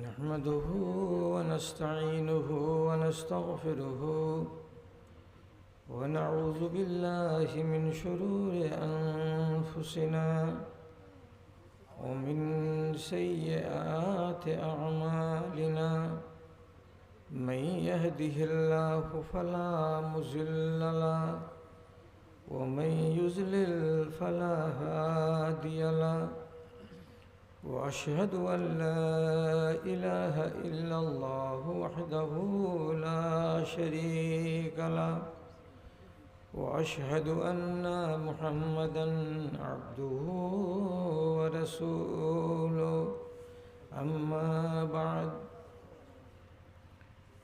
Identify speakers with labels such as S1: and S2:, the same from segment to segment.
S1: نحمده ونستعينه ونستغفره ونعوذ بالله من شرور أنفسنا ومن سيئات أعمالنا من يهده الله فلا مضل له ومن يضلل فلا هادي له وأشهد أن لا إله إلا الله وحده لا شريك له وأشهد أن محمدا عبده ورسوله أما بعد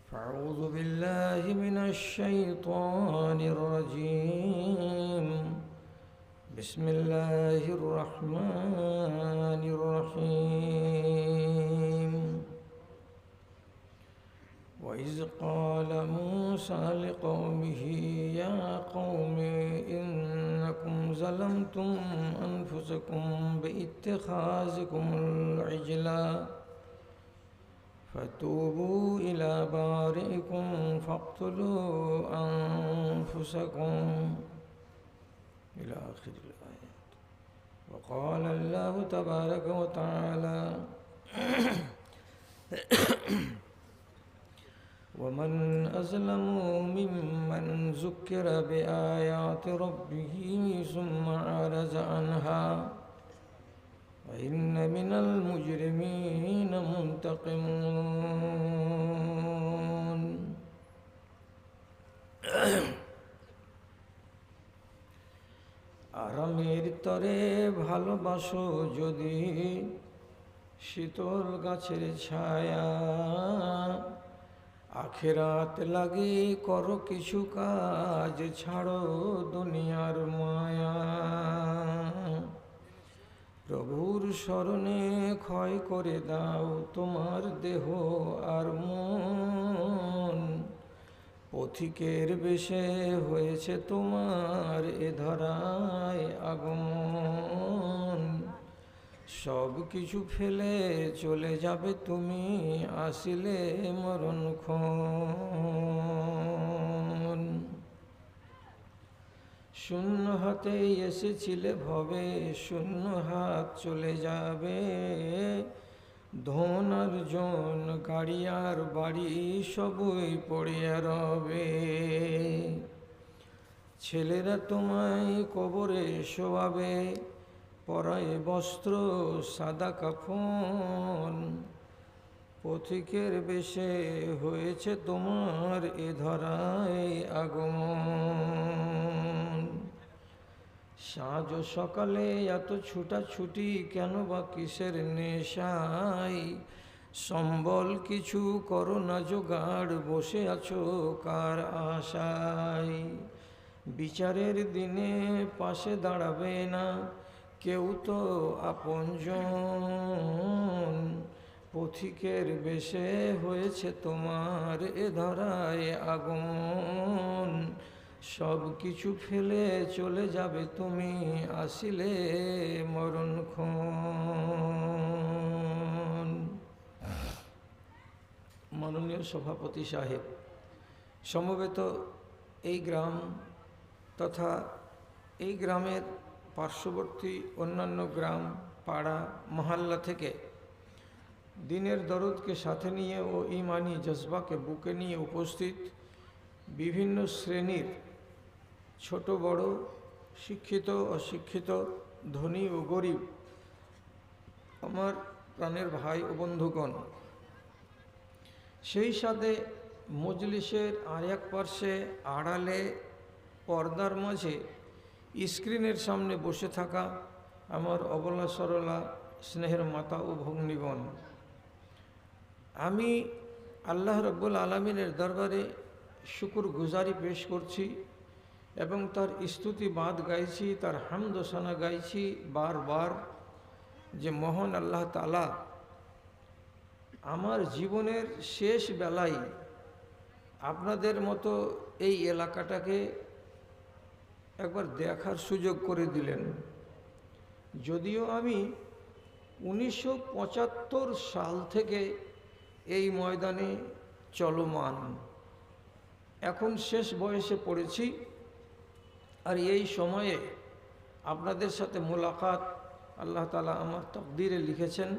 S1: فأعوذ بالله من الشيطان الرجيم بسم الله الرحمن الرحيم وإذ قال موسى لقومه يا قوم إنكم ظلمتم أنفسكم باتخاذكم العجل فتوبوا إلى بارئكم فاقتلوا أنفسكم إلى آخر الآيات. وقال الله تبارك وتعالى ومن أظلم ممن ذكر بآيات ربه ثم أعرض عنها وإن من المجرمين منتقمون. আরামের তরে ভালোবাসো যদি শীতল গাছের ছায়া, আখেরাত লাগে করো কিছু কাজ, ছাড়ো দুনিয়ার মায়া। প্রভুর স্মরণে ক্ষয় করে দাও তোমার দেহ আর মন, পথিকের বেশে হয়েছে তোমার এ ধরায় আগমন। সব কিছু ফেলে চলে যাবে তুমি, আসিলে মরণক্ষণ। শূন্য হাতে এসেছিলে ভবে, শূন্য হাত চলে যাবে। ধন অর্জন গাড়ি আর বাড়ি সবই পড়িয়া রবে। ছেলেরা তোমায় কবরে শোয়াবে, পরায় বস্ত্র সাদা কাফন। পথিকের বেশে হয়েছে তোমার এ ধরায় আগমন। সাঁঝ সকালে এত ছুটাছুটি কেন বা কিসের নেশায়? সম্বল কিছু করো না জোগাড়, বসে আছো কার আশায়? বিচারের দিনে পাশে দাঁড়াবে না কেউ তো আপনজন। পথিকের বেশে হয়েছে তোমার এ ধরায় আগমন। সব কিছু ফেলে চলে যাবে তুমি, আসিলে মরণক্ষণ। মাননীয় সভাপতি সাহেব, সমবেত এই গ্রাম তথা এই গ্রামের পার্শ্ববর্তী অন্যান্য গ্রাম, পাড়া, মহল্লা থেকে দিনের দরদকে সাথে নিয়ে ও ঈমানি জজবাকে বুকে নিয়ে উপস্থিত বিভিন্ন শ্রেণীর ছোট বড়, শিক্ষিত অশিক্ষিত, ধনী ও গরিব আমার প্রাণের ভাই ও বন্ধুগণ, সেই সাথে মজলিসের আর এক পার্শ্বে আড়ালে পর্দার মাঝে স্ক্রিনের সামনে বসে থাকা আমার অবলা সরলা স্নেহের মাতা ও ভগ্নীগণ, আমি আল্লাহ রব্বুল আলমিনের দরবারে শুকুর গুজারি পেশ করছি এবং তার স্তুতি বাদ গাইছি, তার হামদ সানা গাইছি বারবার যে মহান আল্লাহ তাআলা আমার জীবনের শেষ বেলায় আপনাদের মতো এই এলাকাটাকে একবার দেখার সুযোগ করে দিলেন। যদিও আমি 1975 সাল থেকে এই ময়দানে চলমান। এখন শেষ বয়সে পড়েছি, আর এই সময়ে আপনাদের সাথে মোলাকাত আল্লাহ তাআলা আমার তকদিরে লিখেছেন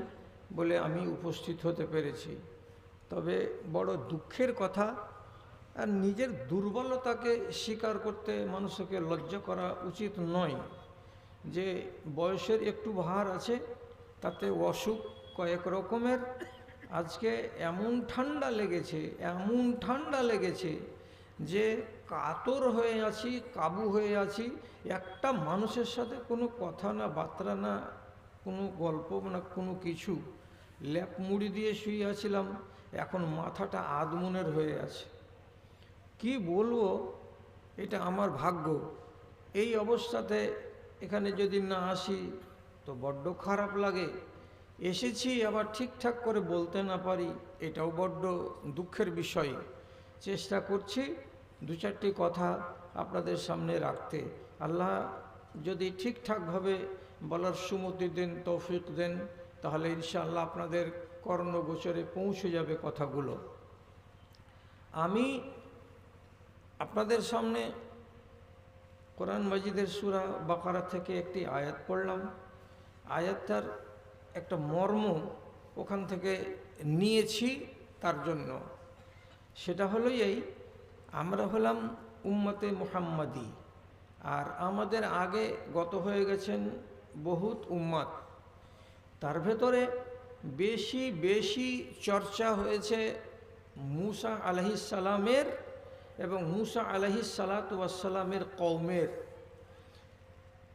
S1: বলে আমি উপস্থিত হতে পেরেছি। তবে বড় দুঃখের কথা, আর নিজের দুর্বলতাকে স্বীকার করতে মানুষকে লজ্জা করা উচিত নয়, যে বয়সের একটু ভার আছে, তাতে অসুখ কয়েক রকমের। আজকে এমন ঠান্ডা লেগেছে যে কাতর হয়ে আছি, কাবু হয়ে আছি। একটা মানুষের সাথে কোনো কথা না, বার্তা না, কোনো গল্প না, কোনো কিছু। ল্যাপ মুড়ি দিয়ে শুয়ে আছিলাম, এখন মাথাটা আধমনের হয়ে আছে। কি বলবো, এটা আমার ভাগ্য। এই অবস্থাতে এখানে যদি না আসি তো বড্ড খারাপ লাগে। এসেছি আবার ঠিকঠাক করে বলতে না পারি, এটাও বড্ড দুঃখের বিষয়। চেষ্টা করছি দু চারটি কথা আপনাদের সামনে রাখতে। আল্লাহ যদি ঠিকঠাকভাবে বলার সুমতি দেন, তৌফিক দেন, তাহলে ইনশাআল্লাহ আপনাদের কর্ণগোচরে পৌঁছে যাবে কথাগুলো। আমি আপনাদের সামনে কোরআন মাজিদের সূরা বাকারা থেকে একটি আয়াত পড়লাম। আয়াতটার একটা মর্ম ওখান থেকে নিয়েছি তার জন্য। সেটা হলো এই, আমরা হলাম উম্মতে মুহাম্মাদি, আর আমাদের আগে গত হয়ে গেছেন বহুত উম্মত। তার ভেতরে বেশি বেশি চর্চা হয়েছে মূসা আলাইহিস সালামের এবং মূসা আলাইহিস সালাতু ওয়াস সালামের কওমের।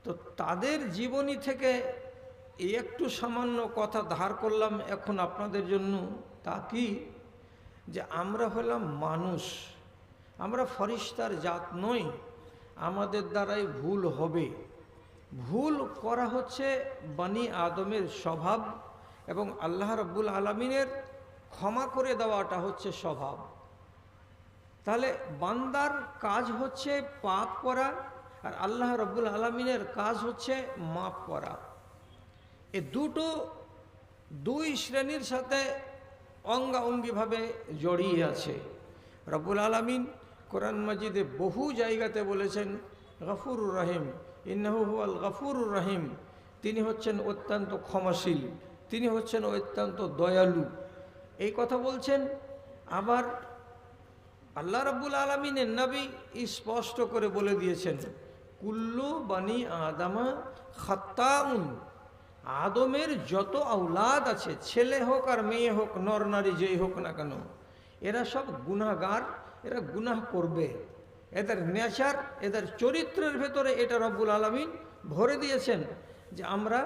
S1: তো তাদের জীবনী থেকে একটু সামান্য কথা ধার করলাম এখন আপনাদের জন্য। তা কি, যে আমরা হলাম মানুষ, আমরা ফরিস্তার জাত নই। আমাদের দ্বারাই ভুল হবে। ভুল করা হচ্ছে বনি আদমের স্বভাব, এবং আল্লাহ রাব্বুল আলামিনের ক্ষমা করে দেওয়াটা হচ্ছে স্বভাব। তাহলে বান্দার কাজ হচ্ছে পাপ করা, আর আল্লাহ রাব্বুল আলামিনের কাজ হচ্ছে মাফ করা। এ দুই শ্রেণীর সাথে অঙ্গাঅঙ্গিভাবে জড়িয়ে আছে। রব্বুল আলামিন কোরআন মাজিদে বহু জায়গাতে বলেছেন গফুরুর রহিম, ইন্নাহু হুয়াল গফুরুর রহিম। তিনি হচ্ছেন অত্যন্ত ক্ষমাশীল, তিনি হচ্ছেন অত্যন্ত দয়ালু, এই কথা বলছেন। আবার আল্লাহ রাব্বুল আলামিনের নবী স্পষ্ট করে বলে দিয়েছেন, কুল্লু বানি আদামা খাত্তাউন। আদমের যত আওলাদ আছে, ছেলে হোক আর মেয়ে হোক, নর নারী যেই হোক না কেন, এরা সব গুনাহগার, এরা গুনাহ করবে। এদের নেচার, এদের চরিত্রের ভেতরে এটা রব্বুল আলামিন ভরে দিয়েছেন যে আমরা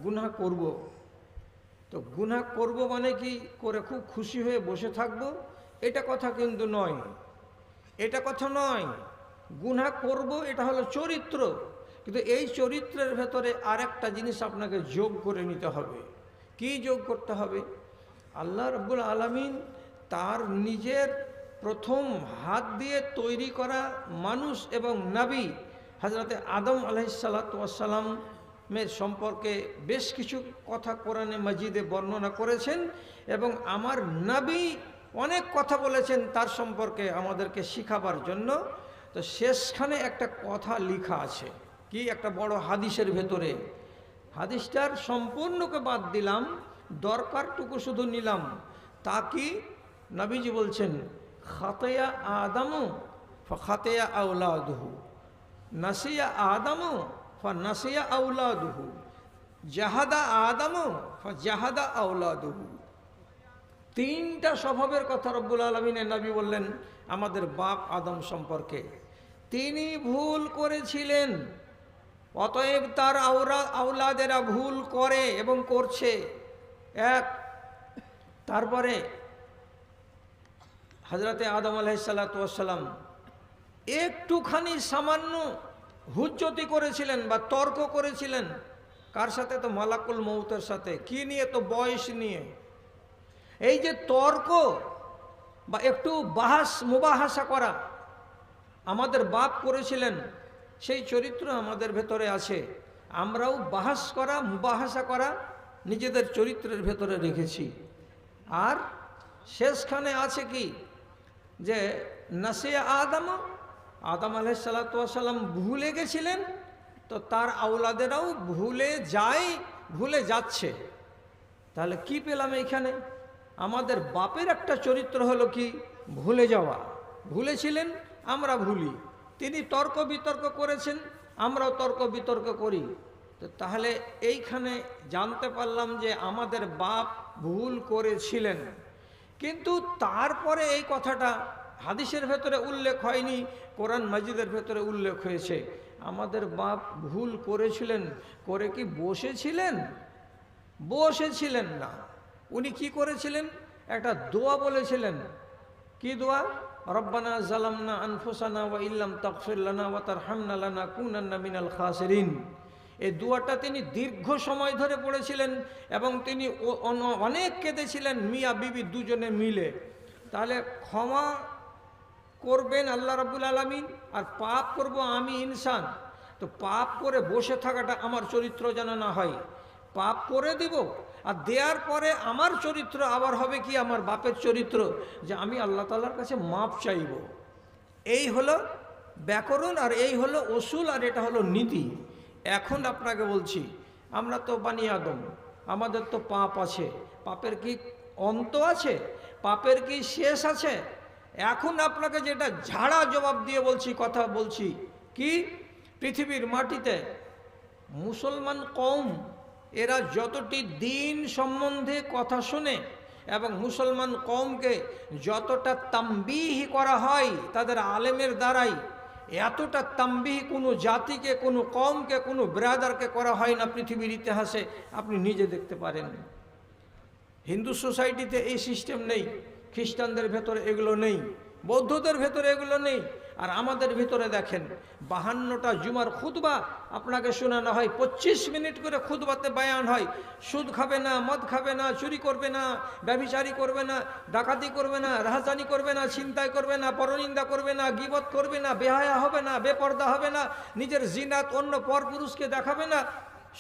S1: গুনাহ করব। তো গুনাহ করব মানে কি করে খুব খুশি হয়ে বসে থাকবো, এটা কথা কিন্তু নয়। এটা কথা নয়। গুনাহ করব এটা হলো চরিত্র, কিন্তু এই চরিত্রের ভেতরে আরেকটা জিনিস আপনাকে যোগ করে নিতে হবে। কি যোগ করতে হবে? আল্লাহ রাব্বুল আলামিন তার নিজের প্রথম হাত দিয়ে তৈরি করা মানুষ এবং নবী হযরতে আদম আলাইহিস সালাতু ওয়াস সালামের সম্পর্কে বেশ কিছু কথা কোরআনে মাজিদে বর্ণনা করেছেন, এবং আমার নবী অনেক কথা বলেছেন তার সম্পর্কে আমাদেরকে শিখাবার জন্য। তো শেষখানে একটা কথা লেখা আছে, কি একটা বড় হাদিসের ভেতরে। হাদিসটার সম্পূর্ণকে বাদ দিলাম, দরকারটুকু শুধু নিলাম। তা কি, নবীজি বলছেন খাতিয়া আদামু ফাখাতিয়া আওলাদুহু, নাসিয়া আদামু ফানাসিয়া আওলাদুহু, জাহাদা আদামু ফাজাহাদা আওলাদুহু। তিনটা স্বভাবের কথা রব্বুল আলামিনের নবী বললেন আমাদের বাপ আদম সম্পর্কে। তিনি ভুল করেছিলেন, অতএব তার আওলাদেরা ভুল করে এবং করছে। এক, তারপরে হযরতে আদম আলাইহিস সালাতু ওয়াস সালাম একটুখানি সামান্য হুজ্জতি করেছিলেন বা তর্ক করেছিলেন। কার সাথে? তো মালাকুল মউতের সাথে। কি নিয়ে? তো বয়স নিয়ে। এই যে তর্ক বা একটু মুবাহাসা করা আমাদের বাপ করেছিলেন, সেই চরিত্র আমাদের ভেতরে আছে। আমরাও বাহাস করা, মুবাহাসা করা নিজেদের চরিত্রের ভেতরে রেখেছি। আর শেষখানে আছে কি যে নাসিয়া আদম আলাইহিস সালাতু ওয়াস সালাম ভুলে গেছিলেন, তো তার আওলাদেরাও ভুলে যাচ্ছে। তাহলে কি পেলাম এইখানে? আমাদের বাপের একটা চরিত্র হলো কি ভুলে যাওয়া। ভুলেছিলেন, আমরা ভুলি। তিনি তর্ক বিতর্ক করেছেন, আমরাও তর্ক বিতর্ক করি। তো তাহলে এইখানে জানতে পারলাম যে আমাদের বাপ ভুল করেছিলেন, কিন্তু তারপরে এই কথাটা হাদিসের ভেতরে উল্লেখ হয়নি, কোরআন মাজিদের ভেতরে উল্লেখ হয়েছে। আমাদের বাপ ভুল করেছিলেন, করে কি বসেছিলেন? বসেছিলেন না। উনি কি করেছিলেন? একটা দোয়া বলেছিলেন। কি দোয়া? রব্বানা জালামনা আনফুসানা ওয়া ইল্লাম তাগফির লানা ওয়া তারহামনা লানাকুনান্না মিনাল খাসিরিন। এই দোয়াটা তিনি দীর্ঘ সময় ধরে পড়েছিলেন এবং তিনি অনেক কেঁদেছিলেন, মিয়া বিবি দুজনে মিলে। তাহলে ক্ষমা করবেন আল্লাহ রাব্বুল আলামিন, আর পাপ করব আমি ইনসান। তো পাপ করে বসে থাকাটা আমার চরিত্র যেন না হয়। পাপ করে দিব, আর দেওয়ার পরে আমার চরিত্র আবার হবে কি আমার বাপের চরিত্র, যে আমি আল্লাহ তাআলার কাছে মাপ চাইব। এই হলো ব্যাকরণ, আর এই হলো উসুল, আর এটা হলো নীতি। এখন আপনাকে বলছি, আমরা তো বানি আদম, আমাদের তো পাপ আছে। পাপের কি অন্ত আছে? পাপের কি শেষ আছে? এখন আপনাকে যেটা ঝাড়া জবাব দিয়ে বলছি, কথা বলছি কি, পৃথিবীর মাটিতে মুসলমান কওম এরা যতটি দিন সম্বন্ধে কথা শোনে এবং মুসলমান কওমকে যতটা তাম্বিহ করা হয় তাদের আলেমের দ্বারাই, এতটা তাম্বিহ কোনো জাতিকে, কোনো কওমকে, কোনো ব্রাদারকে করা হয় না পৃথিবীর ইতিহাসে। আপনি নিজে দেখতে পারেন। হিন্দু সোসাইটিতে এই সিস্টেম নেই, খ্রিস্টানদের ভেতরে এগুলো নেই, বৌদ্ধদের ভেতরে এগুলো নেই। আর আমাদের ভিতরে দেখেন 52টা জুমার খুতবা আপনাকে শোনানো হয়, 25 মিনিট করে খুতবাতে বয়ান হয়। সুদ খাবে না, মদ খাবে না, চুরি করবে না, ব্যভিচারী করবে না, ডাকাতি করবে না, রাহাজানি করবে না, ছিনতাই করবে না, পরনিন্দা করবে না, গীবত করবে না, বেহায়া হবে না, বেপর্দা হবে না, নিজের জিনাত অন্য পরপুরুষকে দেখাবে না,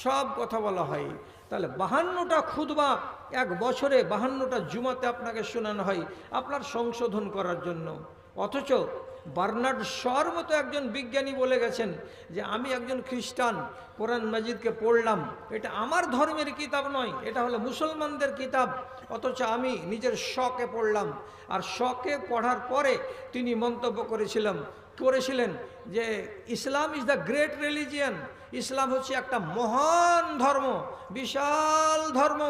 S1: সব কথা বলা হয়। তাহলে 52টা খুতবা এক বছরে 52টা জুমাতে আপনাকে শোনানো হয় আপনার সংশোধন করার জন্য। অথচ বার্নার্ড শর মতো একজন বিজ্ঞানী বলে গেছেন যে আমি একজন খ্রিস্টান, কোরআন মাজিদকে পড়লাম, এটা আমার ধর্মের কিতাব নয়, এটা হলো মুসলমানদের কিতাব। অথচ আমি নিজের শখে পড়লাম, আর শখে পড়ার পরে তিনি মন্তব্য করেছিলেন যে ইসলাম ইজ দ্য গ্রেট রিলিজিয়ান। ইসলাম হচ্ছে একটা মহান ধর্ম, বিশাল ধর্ম,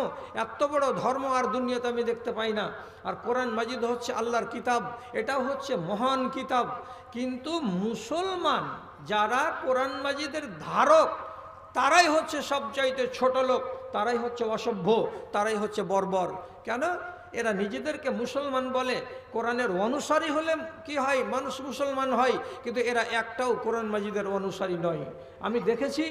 S1: এত বড় ধর্ম আর দুনিয়াতে আমি দেখতে পাই না। আর কোরআন মাজিদ হচ্ছে আল্লাহর কিতাব, এটাও হচ্ছে মহান কিতাব। কিন্তু মুসলমান যারা কোরআন মাজিদের ধারক, তারাই হচ্ছে সবচাইতে ছোট লোক, তারাই হচ্ছে অসভ্য, তারাই হচ্ছে বর্বর। কেন? এরা নিজেদেরকে মুসলমান বলে, কোরআনের অনুসারী হলে কি হয়, মানুষ মুসলমান হয়, কিন্তু এরা একটাও কোরআন মাজিদের অনুসারী নয়। আমি দেখেছি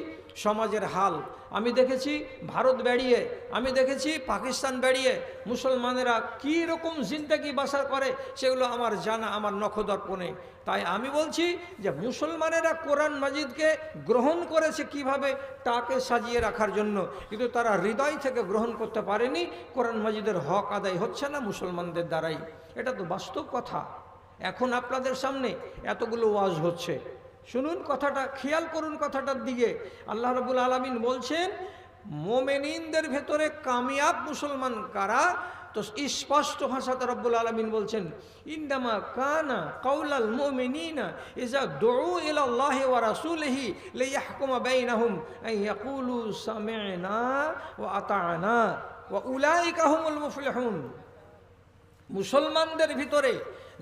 S1: সমাজের হাল, আমি দেখেছি ভারত বেড়িয়ে, আমি দেখেছি পাকিস্তান বেড়িয়ে মুসলমানেরা কী রকম জিন্দেগি বাসা করে, সেগুলো আমার জানা, আমার নখদর্পণে। তাই আমি বলছি যে মুসলমানেরা কোরআন মাজিদকে গ্রহণ করেছে কিভাবে, তাকে সাজিয়ে রাখার জন্য, কিন্তু তারা হৃদয় থেকে গ্রহণ করতে পারেনি। কোরআন মাজিদের হক আদায় হচ্ছে না মুসলমানদের দ্বারাই, এটা তো বাস্তব কথা। এখন আপনাদের সামনে এতগুলো ওয়াজ হচ্ছে, শুনুন কথাটা, খেয়াল করুন কথাটার দিকে। আল্লাহ রাব্বুল আলামিন বলছেন মোমেনিনদের ভেতরে কামিয়াব মুসলমান কারা, তো স্পষ্ট ভাষাতে রব্বুল আলামিন বলছেন ইন্নামা কানা কাউলাল মুমিনিনা ইযা দুউ ইলাল্লাহি ওয়া রাসূলিহি লিয়াহকুমা বাইনাহুম আন ইয়াকুলু সামি'না ওয়া আতা'না ওয়া উলাইকা হুমুল মুফলিহুন। মুসলমানদের ভিতরে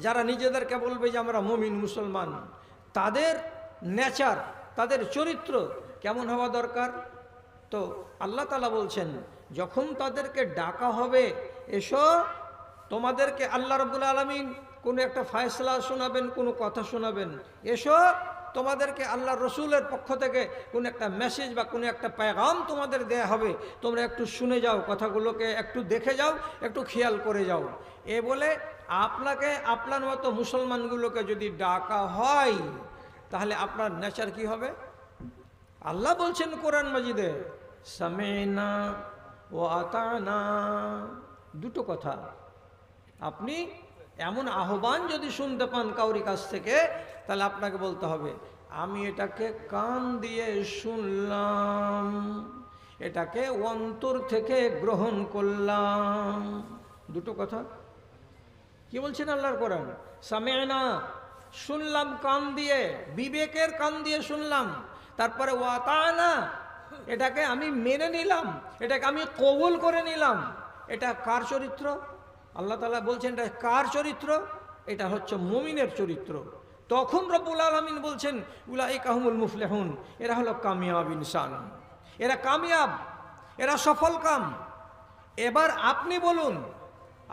S1: যারা নিজেদেরকে বলবে যে আমরা মুমিন মুসলমান, তাদের নেচার, তাদের চরিত্র কেমন হওয়া দরকার? তো আল্লাহ তাআলা বলছেন যখন তাদেরকে ডাকা হবে, এসো, তোমাদেরকে আল্লাহ রাব্বুল আলামিন কোনো একটা ফয়সালা শোনাবেন, কোনো কথা শোনাবেন, এসো, তোমাদেরকে আল্লাহ রসুলের পক্ষ থেকে কোনো একটা মেসেজ বা কোনো একটা পেগাম তোমাদের দেয়া হবে, তোমরা একটু শুনে যাও, কথাগুলোকে একটু দেখে যাও, একটু খেয়াল করে যাও। এ বলে আপনাকে, আপনার মতো মুসলমানগুলোকে যদি ডাকা হয়, তাহলে আপনার নেচার কি হবে? আল্লাহ বলছেন কোরআন মাজিদে সামি'না ওয়া আতা'না, দুটো কথা। আপনি এমন আহ্বান যদি শুনতে পান কাউরি কাছ থেকে, তাহলে আপনাকে বলতে হবে আমি এটাকে কান দিয়ে শুনলাম, এটাকে অন্তর থেকে গ্রহণ করলাম। দুটো কথা। কি বলছেন আল্লাহর কোরআন? সামি'না, শুনলাম কান দিয়ে, বিবেকের কান দিয়ে শুনলাম। তারপরে ওয়াতানা, এটাকে আমি মেনে নিলাম, এটাকে আমি কবুল করে নিলাম। এটা কার চরিত্র? আল্লাহ তাআলা বলছেন এটা কার চরিত্র? এটা হচ্ছে মুমিনের চরিত্র। তখন রব্বুল আলামিন বলছেন উলাইকা হুমুল মুফলিহুন, এরা হলো কামিয়াব ইনসান, এরা কামিয়াব, এরা সফল কাম। এবার আপনি বলুন,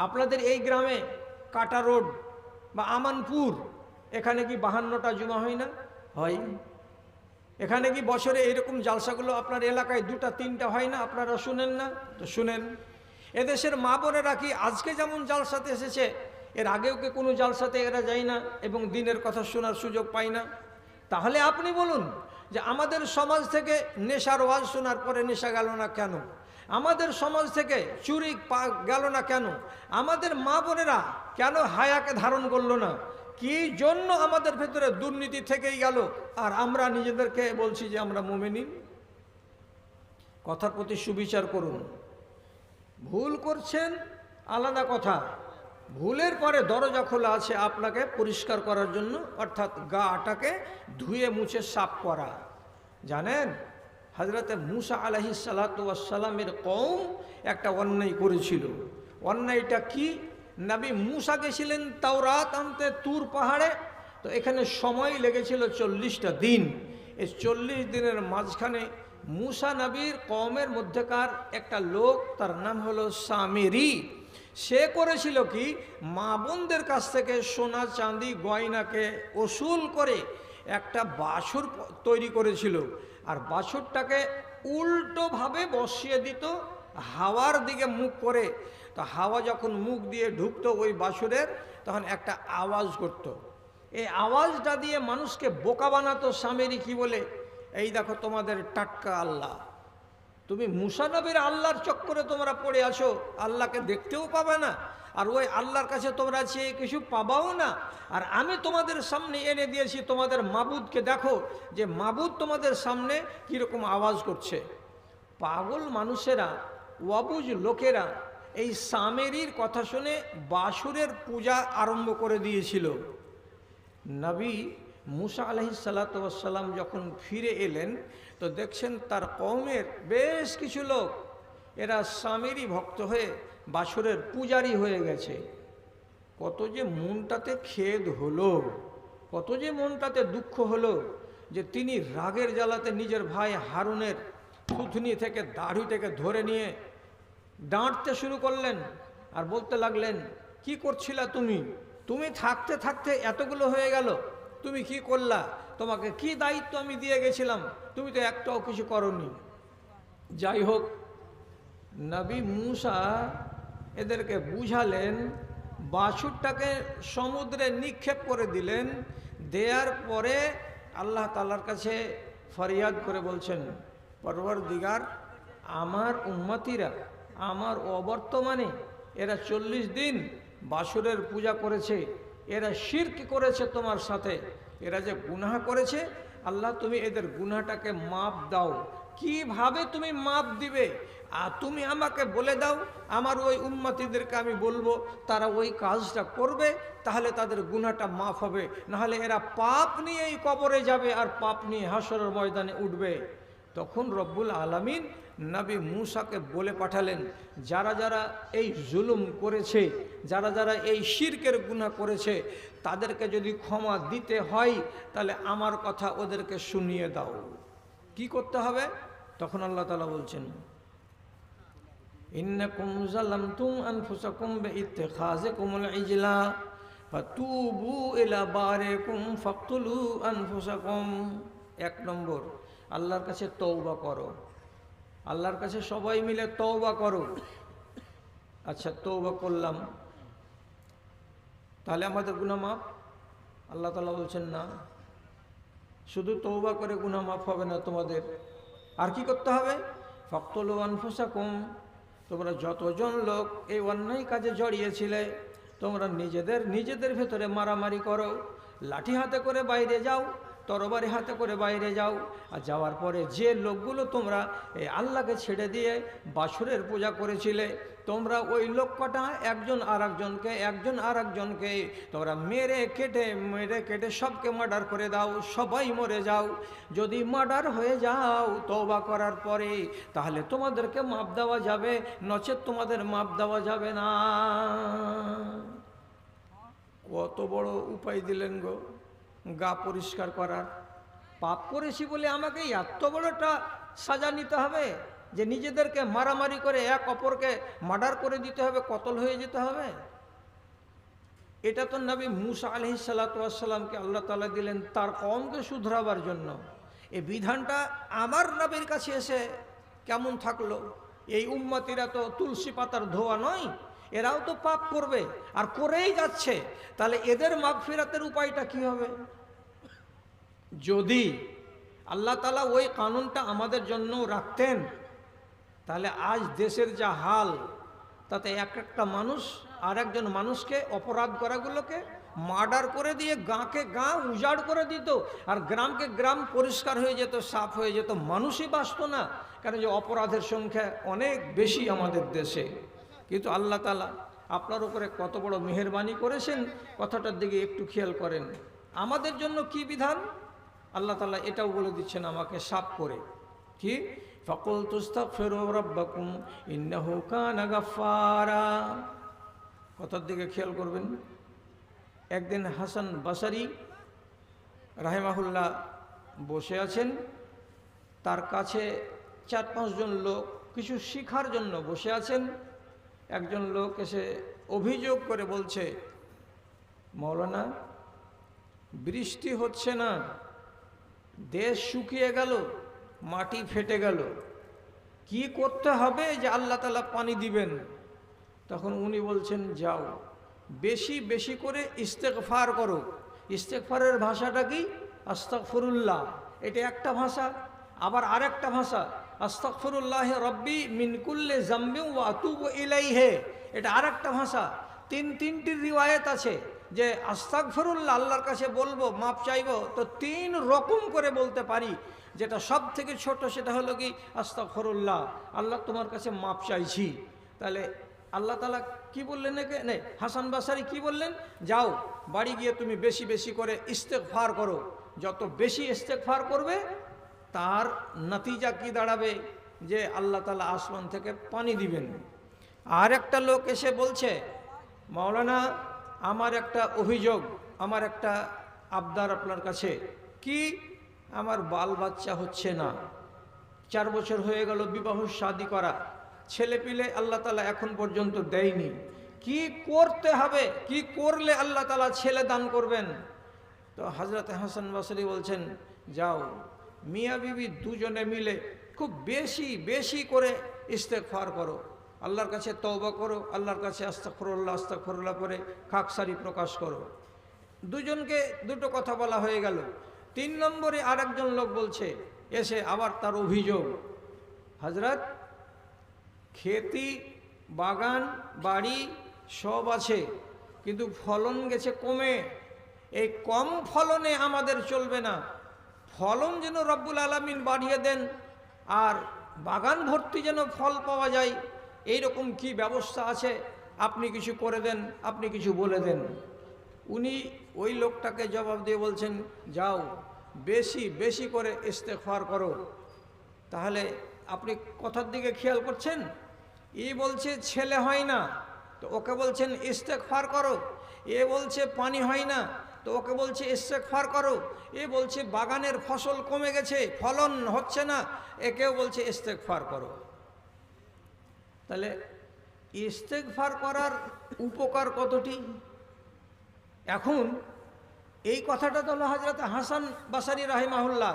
S1: আপনাদের এই গ্রামে কাটা রোড বা আমানপুর, এখানে কি 52টা জুমা হয় না? হয়। এখানে কি বছরে এরকম জালসাগুলো আপনার এলাকায় 2টা 3টা হয় না? আপনারা শুনেন না? তো শুনেন। এদেশের মা বোনেরা কি আজকে যেমন জালসাতে এসেছে, এর আগেও কি কোনো জালসাতে এরা যায় না এবং দিনের কথা শোনার সুযোগ পায় না? তাহলে আপনি বলুন যে আমাদের সমাজ থেকে নেশার ওয়াজ শোনার পরে নেশা গেল না কেন? আমাদের সমাজ থেকে চুরি গেল না কেন? আমাদের মা বোনেরা কেন হায়াকে ধারণ করলো না? কি জন্য আমাদের ভেতরে দুর্নীতি থেকেই গেল, আর আমরা নিজেদেরকে বলছি যে আমরা মুমিন? কথার প্রতি সুবিচার করুন। ভুল করছেন আলাদা কথা, ভুলের পরে দরজা খোলা আছে আপনাকে পরিষ্কার করার জন্য, অর্থাৎ গাটাকে ধুয়ে মুছে সাফ করা। জানেন, হযরতে মূসা আলাইহিস সালাতু ওয়াস সালামের কওম একটা অন্যায় করেছিল। অন্যায়টা কি? নবী মূসা গেছিলেন তাওরাত আনতে তুর পাহাড়ে, তো এখানে সময় লেগেছিল 40টা দিন। এই 40 দিনের মাঝখানে মূসা নবীর কওমের মধ্যেকার একটা লোক, তার নাম হলো সামিরি, সে করেছিল কি, মা বোনদের কাছ থেকে সোনা চাঁদি গয়নাকে ওসুল করে একটা বাছুর তৈরি করেছিল, আর বাছুরটাকে উল্টোভাবে বসিয়ে দিত হাওয়ার দিকে মুখ করে। তো হাওয়া যখন মুখ দিয়ে ঢুকতো ওই বাছুরের, তখন একটা আওয়াজ করত। এই আওয়াজটা দিয়ে মানুষকে বোকা বানাতো সামেরি। কি বলে? এই দেখো তোমাদের টাটকা আল্লাহ, তুমি মূসা নবীর আল্লাহর চক্করে তোমরা পড়ে আছো, আল্লাহকে দেখতেও পাবে না, আর ওই আল্লাহর কাছে তোমরা চেয়ে কিছু পাবাও না। আর আমি তোমাদের সামনে এনে দিয়েছি তোমাদের মাবুদকে, দেখো যে মাবুদ তোমাদের সামনে কীরকম আওয়াজ করছে। পাগল মানুষেরা, অবুঝ লোকেরা এই সামেরির কথা শুনে বাছুরের পূজা আরম্ভ করে দিয়েছিল। নবী মূসা আলাইহিস সালাতু ওয়াস সালাম যখন ফিরে এলেন, তো দেখছেন তার কওমের বেশ কিছু লোক, এরা সামেরি ভক্ত হয়ে বাছুরের পূজারি হয়ে গেছে। কত যে মনটাতে খেদ হলো, কত যে মনটাতে দুঃখ হলো, যে তিনি রাগের জ্বালাতে নিজের ভাই হারুনের থুথনি থেকে দাড়ি থেকে ধরে নিয়ে ডাঁটতে শুরু করলেন, আর বলতে লাগলেন কি করছিলা তুমি? তুমি থাকতে থাকতে এতগুলো হয়ে গেল, তুমি কি করলা? তোমাকে কি দায়িত্ব আমি দিয়ে গেছিলাম, তুমি তো একটাও কিছু করনি। যাই হোক, নবী মূসা এদেরকে বুঝালেন, বাছুরটাকে সমুদ্রে নিক্ষেপ করে দিলেন। দেওয়ার পরে আল্লাহ তাআলার কাছে ফরিয়াদ করে বলছেন, পরওয়ারদিগার, আমার উম্মতিরা আমার অবর্তমানে এরা 40 দিন বাছুরের পূজা করেছে, এরা শিরক করেছে তোমার সাথে, এরা যে গুনাহ করেছে, আল্লাহ তুমি এদের গুনাহটাকে মাপ দাও। কিভাবে তুমি মাপ দিবে? আর তুমি আমাকে বলে দাও, আমার ওই উম্মতিদেরকে আমি বলবো, তারা ওই কাজটা করবে, তাহলে তাদের গুনাহটা মাফ হবে। নাহলে এরা পাপ নিয়েই কবরে যাবে আর পাপ নিয়ে হাসরের ময়দানে উঠবে। তখন রব্বুল আলামিন নবী মূসাকে বলে পাঠালেন, যারা যারা এই জুলুম করেছে, যারা যারা এই শিরকের গুনাহ করেছে, তাদেরকে যদি ক্ষমা দিতে হয়, তাহলে আমার কথা ওদেরকে শুনিয়ে দাও। কি করতে হবে? তখন আল্লাহ তাআলা বলছেন, ইন্নাকুম যালামতুম আনফুসাকুম বিইত্তিখাযিকুমুল ইজলা ফাতুবু ইলা বারিকুম ফাকতুলু আনফুসাকুম। 1 নম্বর, আল্লাহর কাছে তওবা করো। আল্লাহর কাছে সবাই মিলে তওবা করো। আচ্ছা, তওবা করলাম, তাহলে আমাদের গুনাহ মাফ? আল্লাহ তাআলা বলছেন না, শুধু তওবা করে গুনাহ মাফ হবে না তোমাদের, আর কি করতে হবে? ফাকতুলু আনফুসাকুম, তোমরা যতজন লোক এই অন্যায় কাজে জড়িয়েছিলে, তোমরা নিজেদের ভেতরে মারামারি করো, লাঠি হাতে করে বাইরে যাও, তরবারি হাতে করে বাইরে যাও। আর যাওয়ার পরে যে লোকগুলো তোমরা এই আল্লাহকে ছেড়ে দিয়ে বাছুরের পূজা করেছিলে, তোমরা ওই লোক কটা একজন আর একজনকে তোমরা মেরে কেটে সবকে মার্ডার করে দাও, সবাই মরে যাও। যদি মার্ডার হয়ে যাও তওবা করার পরে, তাহলে তোমাদেরকে মাপ দেওয়া যাবে, নচেৎ তোমাদের মাপ দেওয়া যাবে না। কত বড় উপায় দিলেন গো গা পরিষ্কার করার। পাপ করেছি বলে আমাকে এত বড়টা সাজা নিতে হবে যে নিজেদেরকে মারামারি করে এক অপরকে মার্ডার করে দিতে হবে, কতল হয়ে যেতে হবে? এটা তো নবী মুসা আলাইহিস সালাতু ওয়াস সালামকে আল্লাহ তাআলা দিলেন তার কওমকে শুধরাবার জন্য। এই বিধানটা আমার নবীর কাছে এসে কেমন থাকলো? এই উম্মতিরা তো তুলসী পাতার ধোয়া নয়, এরাও তো পাপ করবে আর করেই যাচ্ছে। তাহলে এদের মাগফিরাতের উপায়টা কি হবে? যদি আল্লাহ তাআলা ওই কানুনটা আমাদের জন্য রাখতেন, তাহলে আজ দেশের যা হাল, তাতে একটা মানুষ আর একজন মানুষকে অপরাধ করাগুলোকে মার্ডার করে দিয়ে গাঁকে গাঁ উজাড় করে দিত, আর গ্রামকে গ্রাম পরিষ্কার হয়ে যেত, সাফ হয়ে যেত, মানুষই বাঁচত না। কারণ যে অপরাধের সংখ্যা অনেক বেশি আমাদের দেশে। কিন্তু আল্লাহ তাআলা আপনার উপরে কত বড় মেহেরবানি করেছেন, কথাটার দিকে একটু খেয়াল করেন। আমাদের জন্য কি বিধান আল্লাহ তাআলা এটাও বলে দিচ্ছেন আমাকে সাফ করে, কি ফাকুলতু আস্তাগফিরু রাব্বাকুম ইন্নাহু কানা গাফফারা। কথার দিকে খেয়াল করবেন। একদিন হাসান বাসারি রাহিমাহুল্লাহ বসে আছেন, তার কাছে 4-5 জন লোক কিছু শিখার জন্য বসে আছেন। একজন লোক এসে অভিযোগ করে বলছে, মাওলানা বৃষ্টি হচ্ছে না, দেশ শুকিয়ে গেল, মাটি ফেটে গেল, কি করতে হবে যে আল্লাহ তাআলা পানি দিবেন? তখন উনি বলছেন, যাও বেশি বেশি করে ইস্তেগফার করো। ইস্তেগফারের ভাষাটা কি? আস্তাগফিরুল্লাহ, এটা একটা ভাষা। আবার আরেকটা ভাষা আস্তাগফিরুল্লাহ রব্বি মিন কুল্লি যামবি ওয়া আতুবু ইলাইহি, এটা আরেকটা ভাষা। তিনটির রিওয়ায়াত আছে যে আস্তাগফিরুল্লাহ আল্লাহর কাছে বলবো, মাপ চাইবো, তো 3 রকম করে বলতে পারি। যেটা সব থেকে ছোট সেটা হলো কি আস্তাগফিরুল্লাহ, আল্লাহ তোমার কাছে মাপ চাইছি। তাহলে আল্লাহ তাআলা কি বললেন? হাসান বাসারি কি বললেন? যাও বাড়ি গিয়ে তুমি বেশি বেশি করে ইস্তেগফার করো। যত বেশি ইস্তেগফার করবে তার নতিজা কি দাঁড়াবে? যে আল্লাহ তাআলা আসমান থেকে পানি দিবেন। আর একটা লোক এসে বলছে, মাওলানা আমার একটা অভিযোগ, আমার একটা আবদার আপনার কাছে। কি? আমার বাল বাচ্চা হচ্ছে না, 4 বছর হয়ে গেল বিবাহ শাদী করা, ছেলে পিলে আল্লাহ তাআলা এখন পর্যন্ত দেয়নি। কি করতে হবে? কি করলে আল্লাহ তাআলা ছেলে দান করবেন? তো হযরত হাসান বসরি বলছেন, যাও মিয়া বিবি দুজনে মিলে খুব বেশি বেশি করে ইস্তেগফার করো, আল্লাহর কাছে তওবা করো, আল্লাহর কাছে আস্তাগফিরুল্লাহ করে খাকসারি প্রকাশ করো। দুজনকে দুটো কথা বলা হয়ে গেল। 3 নম্বরে আরেকজন লোক বলছে, এসে আবার তার অভিযোগ, হযরত খেতি বাগান বাড়ি সব আছে, কিন্তু ফলন গেছে কমে। এই কম ফলনে আমাদের চলবে না, ফলন যেন রব্বুল আলামিন বাড়িয়ে দেন, আর বাগান ভর্তি যেন ফল পাওয়া যায়। এইরকম কি ব্যবস্থা আছে? আপনি কিছু করে দেন, আপনি কিছু বলে দেন। উনি ওই লোকটাকে জবাব দিয়ে বলছেন, যাও বেশি বেশি করে ইস্তেগফার করো। তাহলে আপনি কথার দিকে খেয়াল করছেন? ই বলছে ছেলে হয় না, তো ওকে বলছেন ইস্তেগফার করো। এ বলছে পানি হয় না, তো ওকে বলছে ইস্তেগফার করো। এ বলছে বাগানের ফসল কমে গেছে, ফলন হচ্ছে না, একেও বলছে ইস্তেগফার করো। তাহলে ইস্তেগফার করার উপকার কতটি? এখন এই কথাটা তো হলো হযরত হাসান বাসারি রাহিমাহুল্লাহ।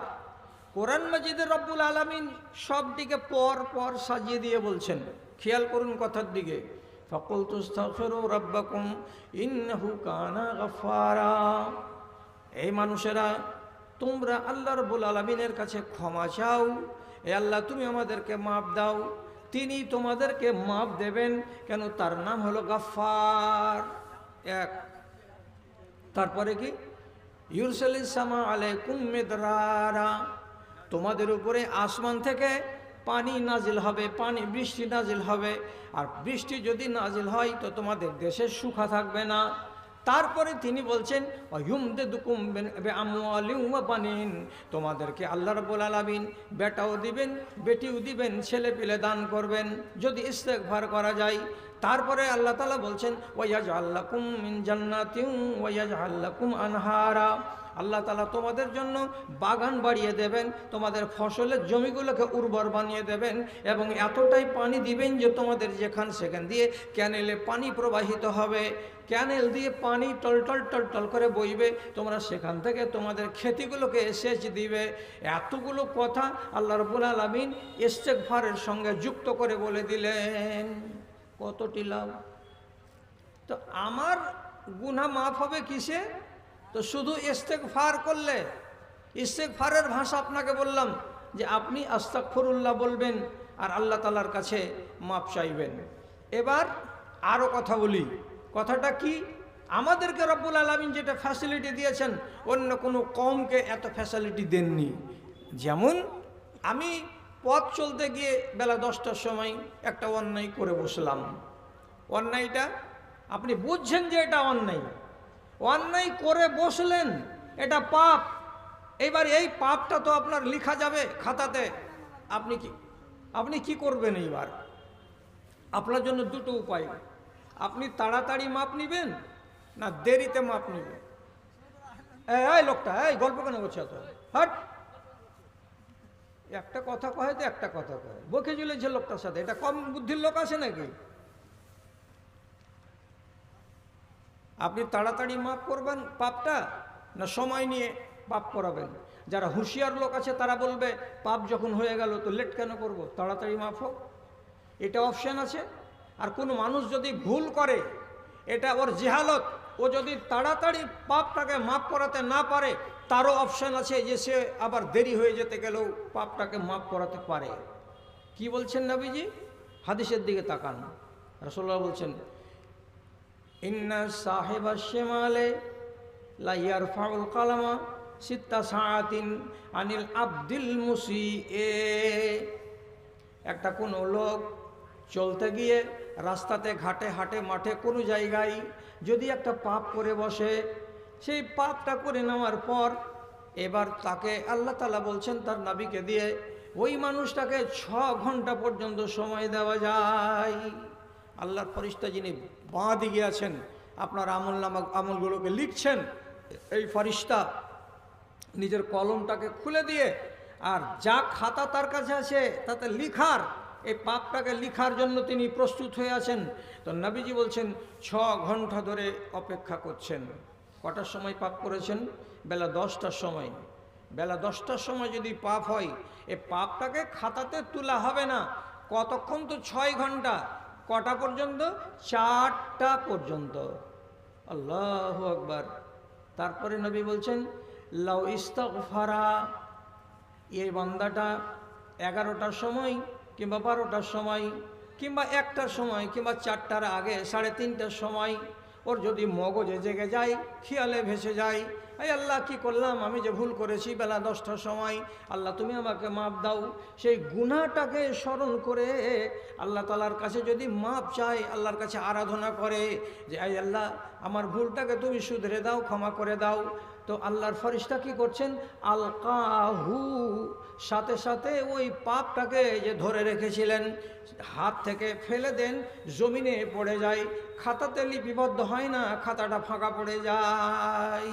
S1: কোরআন মাজিদে রব্বুল আলামিন সব দিকে পর পর সাজিয়ে দিয়ে বলছেন। খেয়াল করুন কথার দিকে, ফাকুলতু আস্তাগফিরু রাব্বাকুম ইন্নাহু কানা গাফফারা। এই মানুষেরা, তোমরা আল্লাহ রব্বুল আলামিনের কাছে ক্ষমা চাও, এ আল্লাহ তুমি আমাদেরকে মাপ দাও, তিনি তোমাদেরকে মাপ দেবেন। কেন? তার নাম হলো গাফফার। এক, তারপরে কি ইউরসালিস সামা আলাইকুম মিদরারা, তোমাদের উপরে আসমান থেকে পানি নাজিল হবে, পানি বৃষ্টি নাজিল হবে। আর বৃষ্টি যদি নাজিল হয় তো তোমাদের দেশে শুকা থাকবে না। তারপরে তিনি বলছেন ওয়ায়ুমদিদুকুম বিআমওয়ালিন ওয়া বানিন, তোমাদেরকে আল্লাহ রাব্বুল আলামিন বেটাও দিবেন, বেটিও দিবেন, ছেলে পেলে দান করবেন যদি ইস্তেগফার করা যায়। তারপরে আল্লাহ তাআলা বলছেন ওয়ায়াজআল লাকুম মিন জান্নাতিন ওয়ায়াজআল লাকুম আনহারা, আল্লাহ তাআলা তোমাদের জন্য বাগান বাড়িয়ে দেবেন, তোমাদের ফসলের জমিগুলোকে উর্বর বানিয়ে দেবেন এবং এতটাই পানি দিবেন যে তোমাদের যেখান সেখান দিয়ে ক্যানেলে পানি প্রবাহিত হবে, ক্যানেল দিয়ে পানি টলটল টলটল করে বইবে, তোমরা সেখান থেকে তোমাদের ক্ষেতিগুলোকে সেচ দিবে। এতগুলো কথা আল্লাহ রাব্বুল আলামিন ইস্তেগফারের সঙ্গে যুক্ত করে বলে দিলেন। কতটি লাভ! তো আমার গুনাহ মাফ হবে কিসে? তো শুধু ইস্তেগফার করলে। ইস্তেগফারের ভাষা আপনাকে বললাম যে আপনি আস্তাগফিরুল্লাহ বলবেন আর আল্লাহ তাআলার কাছে মাপ চাইবেন। এবার আরও কথা বলি। কথাটা কি? আমাদেরকে রব্বুল আলামিন যেটা ফ্যাসিলিটি দিয়েছেন অন্য কোনো কওমকে এত ফ্যাসিলিটি দেননি। যেমন আমি পথ চলতে গিয়ে বেলা 10টার সময় একটা অন্যায় করে বসলাম। অন্যায়টা আপনি বুঝছেন যে এটা অন্যায়, অন্যায় করে বসলেন, এটা পাপ। এবার এই পাপটা তো আপনার লেখা যাবে খাতাতে। আপনি কি করবেন? এইবার আপনার জন্য দুটো উপায়, আপনি তাড়াতাড়ি মাপ নেবেন না দেরিতে মাপ নেবেন। এই লোকটা এই গল্প কেন করছে এত? হট, একটা কথা কয় তো একটা কথা কয়, বকে ঝুলেছে লোকটার সাথে। এটা কম বুদ্ধির লোক আছে নাকি? আপনি তাড়াতাড়ি মাপ করবেন পাপটা না সময় নিয়ে পাপ করাবেন? যারা হুঁশিয়ার লোক আছে তারা বলবে পাপ যখন হয়ে গেল তো লেট কেন করব, তাড়াতাড়ি মাপ হোক। এটা অপশান আছে। আর কোনো মানুষ যদি ভুল করে, এটা ওর জেহালত, ও যদি তাড়াতাড়ি পাপটাকে মাপ করাতে না পারে তারও অপশান আছে যে সে আবার দেরি হয়ে যেতে গেলেও পাপটাকে মাপ করাতে পারে। কি বলছেন নবীজি? হাদিসের দিকে তাকান। রাসূলুল্লাহ বলছেন ইন্না সাহিবা শিমালে লা ইয়ারফাউল কালামা সিত্তা সাআতিন আনিল আবদিল মুসিএ। একটা কোনো লোক চলতে গিয়ে রাস্তাতে, ঘাটে, হাটে, মাঠে কোনো জায়গায় যদি একটা পাপ করে বসে, সেই পাপটা করে নেওয়ার পর এবার তাকে আল্লাহ তাআলা বলছেন তার নবীকে দিয়ে ওই মানুষটাকে 6 ঘন্টা পর্যন্ত সময় দেওয়া যায়। আল্লাহর ফেরেশতা যিনি বাঁ দিকে আছেন, আপনার আমলগুলোকে লিখছেন, এই ফেরেশতা নিজের কলমটাকে খুলে দিয়ে আর যা খাতা তার কাছে আছে তাতে লিখার, এই পাপটাকে লিখার জন্য তিনি প্রস্তুত হয়ে আছেন। তো নবীজি বলছেন 6 ঘন্টা ধরে অপেক্ষা করছেন। কটার সময় পাপ করেছেন? বেলা 10টার সময়। বেলা 10টার সময় যদি পাপ হয়, এই পাপটাকে খাতাতে তোলা হবে না। কতক্ষণ? তো 6 ঘন্টা। কটা পর্যন্ত? 4টা পর্যন্ত। আল্লাহু আকবার। তারপরে নবী বলছেন লাউ ইস্তাগফারা, এই বান্দাটা 11টার সময় কিংবা 12টার সময় কিংবা 1টার সময় কিংবা 4টার আগে 3:30টার সময় ওর যদি মগজে জেগে যায়, খেয়ালে ভেসে যায়, এই আল্লাহ কি করলাম, আমি যে ভুল করেছি বেলা 10টার সময়, আল্লাহ তুমি আমাকে মাপ দাও, সেই গুনাহটাকে স্মরণ করে আল্লাহ তাআলার কাছে যদি মাপ চায়, আল্লাহর কাছে আরাধনা করে যে এই আল্লাহ আমার ভুলটাকে তুমি শুধরে দাও, ক্ষমা করে দাও, তো আল্লাহর ফেরেশতা কি করছেন? আলকাহু, সাথে সাথে ওই পাপটাকে যে ধরে রেখেছিলেন হাত থেকে ফেলে দেন, জমিনে পড়ে যায়। খাতাতে লিপিবদ্ধ হয় না, খাতাটা ফাঁকা পড়ে যায়।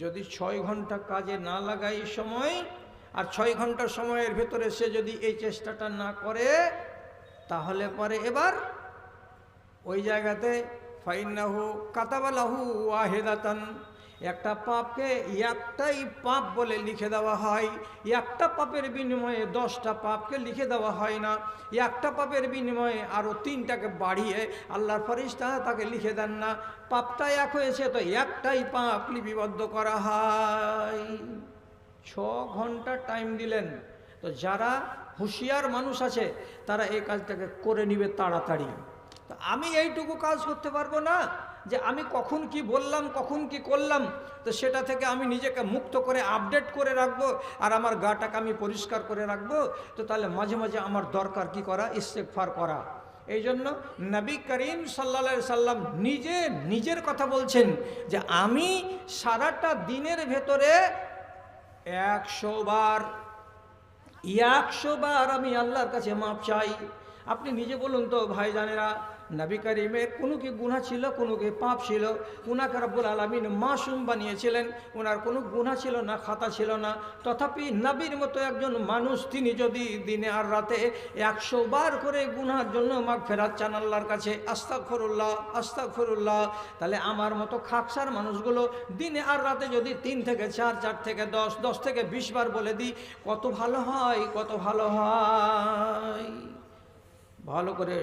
S1: যদি 6 ঘন্টা কাজে না লাগাই সময়, আর 6 ঘন্টা সময়ের ভেতরে সে যদি এই চেষ্টাটা না করে, তাহলে পরে এবার ওই জায়গাতে ফাইন্নাহু কাতাবালাহু ওয়াহিদাতান, একটা পাপকে একটাই পাপ বলে লিখে দেওয়া হয়। একটা পাপের বিনিময়ে 10টা পাপকে লিখে দেওয়া হয় না। একটা পাপের বিনিময়ে আরও 3টাকে বাড়িয়ে আল্লাহর ফেরেশতা তাকে লিখে দেন না। পাপটা এক হয়েছে তো একটাই পাপ লিপিবদ্ধ করা হয়। 6 ঘন্টা টাইম দিলেন। তো যারা হুঁশিয়ার মানুষ আছে তারা এই কাজটাকে করে নিবে তাড়াতাড়ি। তো আমি এইটুকু কাজ করতে পারবো না যে আমি কখন কি বললাম, কখন কি করলাম, তো সেটা থেকে আমি নিজেকে মুক্ত করে আপডেট করে রাখবো আর আমার গাটাকে আমি পরিষ্কার করে রাখবো। তো তাহলে মাঝে মাঝে আমার দরকার কি করা, ইস্তেগফার করা। এই জন্য নবী করিম সাল্লাল্লাহু আলাইহি সাল্লাম নিজের কথা বলছেন যে আমি সারাটা দিনের ভেতরে 100 বার আমি আল্লাহর কাছে মাপ চাই। আপনি নিজে বলুন তো ভাইজানেরা, নবী করিমের কোনো কি গুনাহ ছিল, কোনো কি পাপ ছিল? উনাকে রব্বুল আলামিন মাসুম বানিয়েছিলেন, ওনার কোনো গুনাহ ছিল না, খাতা ছিল না। তথাপি নবীর মতো একজন মানুষ, তিনি যদি দিনে আর রাতে 100 বার করে গুনার জন্য মাগফিরাত চান আল্লাহর কাছে, আস্তাগফিরুল্লাহ আস্তাগফিরুল্লাহ, তাহলে আমার মতো খাকসার মানুষগুলো দিনে আর রাতে যদি 3 থেকে 4, 4 থেকে 10, 10 থেকে 20 বার বলে দিই, কত ভালো হয়, কত ভালো হয়। ভালো করে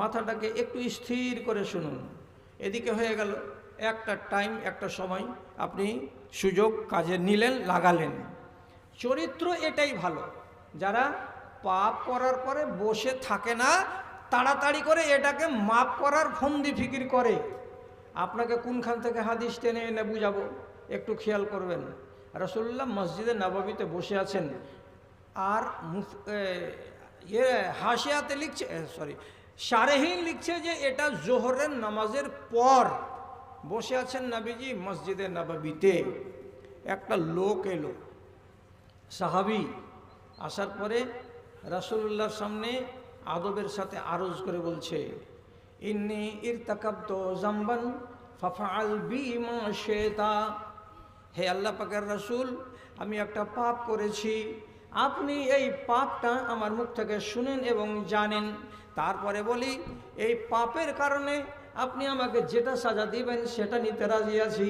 S1: মাথাটাকে একটু স্থির করে শুনুন। এদিকে হয়ে গেল একটা টাইম, একটা সময় আপনি সুযোগ কাজে নিলেন, লাগালেন। চরিত্র এটাই ভালো, যারা পাপ করার পরে বসে থাকে না, তাড়াতাড়ি করে এটাকে মাপ করার ফন্দি ফিকির করে। আপনাকে কোনখান থেকে হাদিস টেনে এনে বুঝাবো, একটু খেয়াল করবেন। রাসূলুল্লাহ মসজিদে নববীতে বসে আছেন, আর হাসিয়াতে লিখছে, শারেহিন লিখছে যে এটা জোহরের নামাজের পর বসে আছেন নবীজি মসজিদে নববীতে। একটা লোক এলো, সাহাবী, আসার পরে রাসূলুল্লাহর সামনে আদবের সাথে আরজ করে বলছে, ইন্নী ইরতাকাবতু যামবান ফাফআল বি মা শিতা। হে আল্লাহ পাকের রাসূল, আমি একটা পাপ করেছি, আপনি এই পাপটা আমার মুখ থেকে শুনেন এবং জানেন। তারপরে বলি, এই পাপের কারণে আপনি আমাকে যেটা সাজা দিবেন সেটা নিতে রাজি আছি।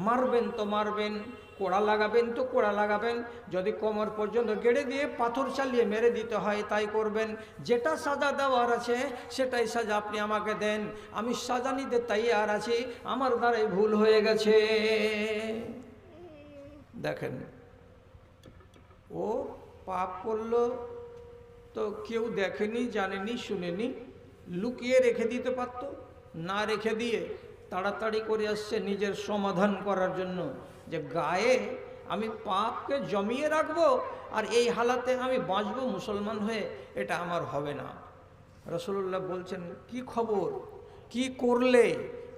S1: মারবেন তো মারবেন, কোড়া লাগাবেন তো কোড়া লাগাবেন, যদি কোমর পর্যন্ত গেড়ে দিয়ে পাথর চালিয়ে মেরে দিতে হয় তাই করবেন। যেটা সাজা দেওয়ার আছে সেটাই সাজা আপনি আমাকে দেন, আমি সাজা নিতে তৈয়ার আছি, আমার দ্বারাই ভুল হয়ে গেছে। দেখেন, ও পাপ করলো তো কেউ দেখেনি, জানেনি, শুনেনি, লুকিয়ে রেখে দিতে পারত, না রেখে দিয়ে তাড়াতাড়ি করে আসছে নিজের সমাধান করার জন্য, যে গায়ে আমি পাপকে জমিয়ে রাখবো আর এই হালাতে আমি বাঁচবো মুসলমান হয়ে, এটা আমার হবে না। রাসূলুল্লাহ বলছেন, কি খবর, কি করলে,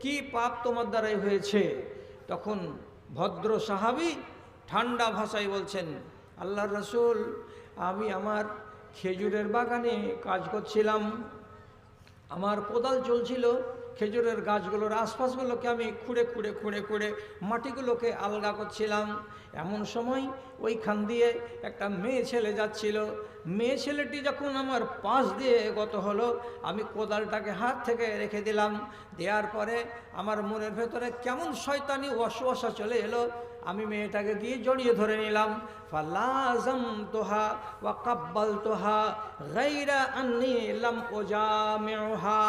S1: কি পাপ তোমার দ্বারাই হয়েছে? তখন ভদ্র সাহাবী ঠান্ডা ভাষায় বলছেন, আল্লাহর রাসূল, আমি আমার খেজুরের বাগানে কাজ করছিলাম, আমার কোদাল চলছিল, খেজুরের গাছগুলোর আশপাশগুলোকে আমি খুঁড়ে খুঁড়ে খুঁড়ে খুঁড়ে মাটিগুলোকে আলগা করছিলাম। এমন সময় ওইখান দিয়ে একটা মেয়ে ছেলে যাচ্ছিল, মেয়ে ছেলেটি যখন আমার পাশ দিয়ে গত হলো, আমি কোদালটাকে হাত থেকে রেখে দিলাম। দেওয়ার পরে আমার মনের ভেতরে কেমন শয়তানি ওয়াসওয়াসা চলে এলো, আমি মেয়েটাকে গিয়ে জড়িয়ে ধরে নিলাম। ফালাযামতুহা ওয়া কাব্বালতুহা গায়রা আন্নী লাম উজামিউহা।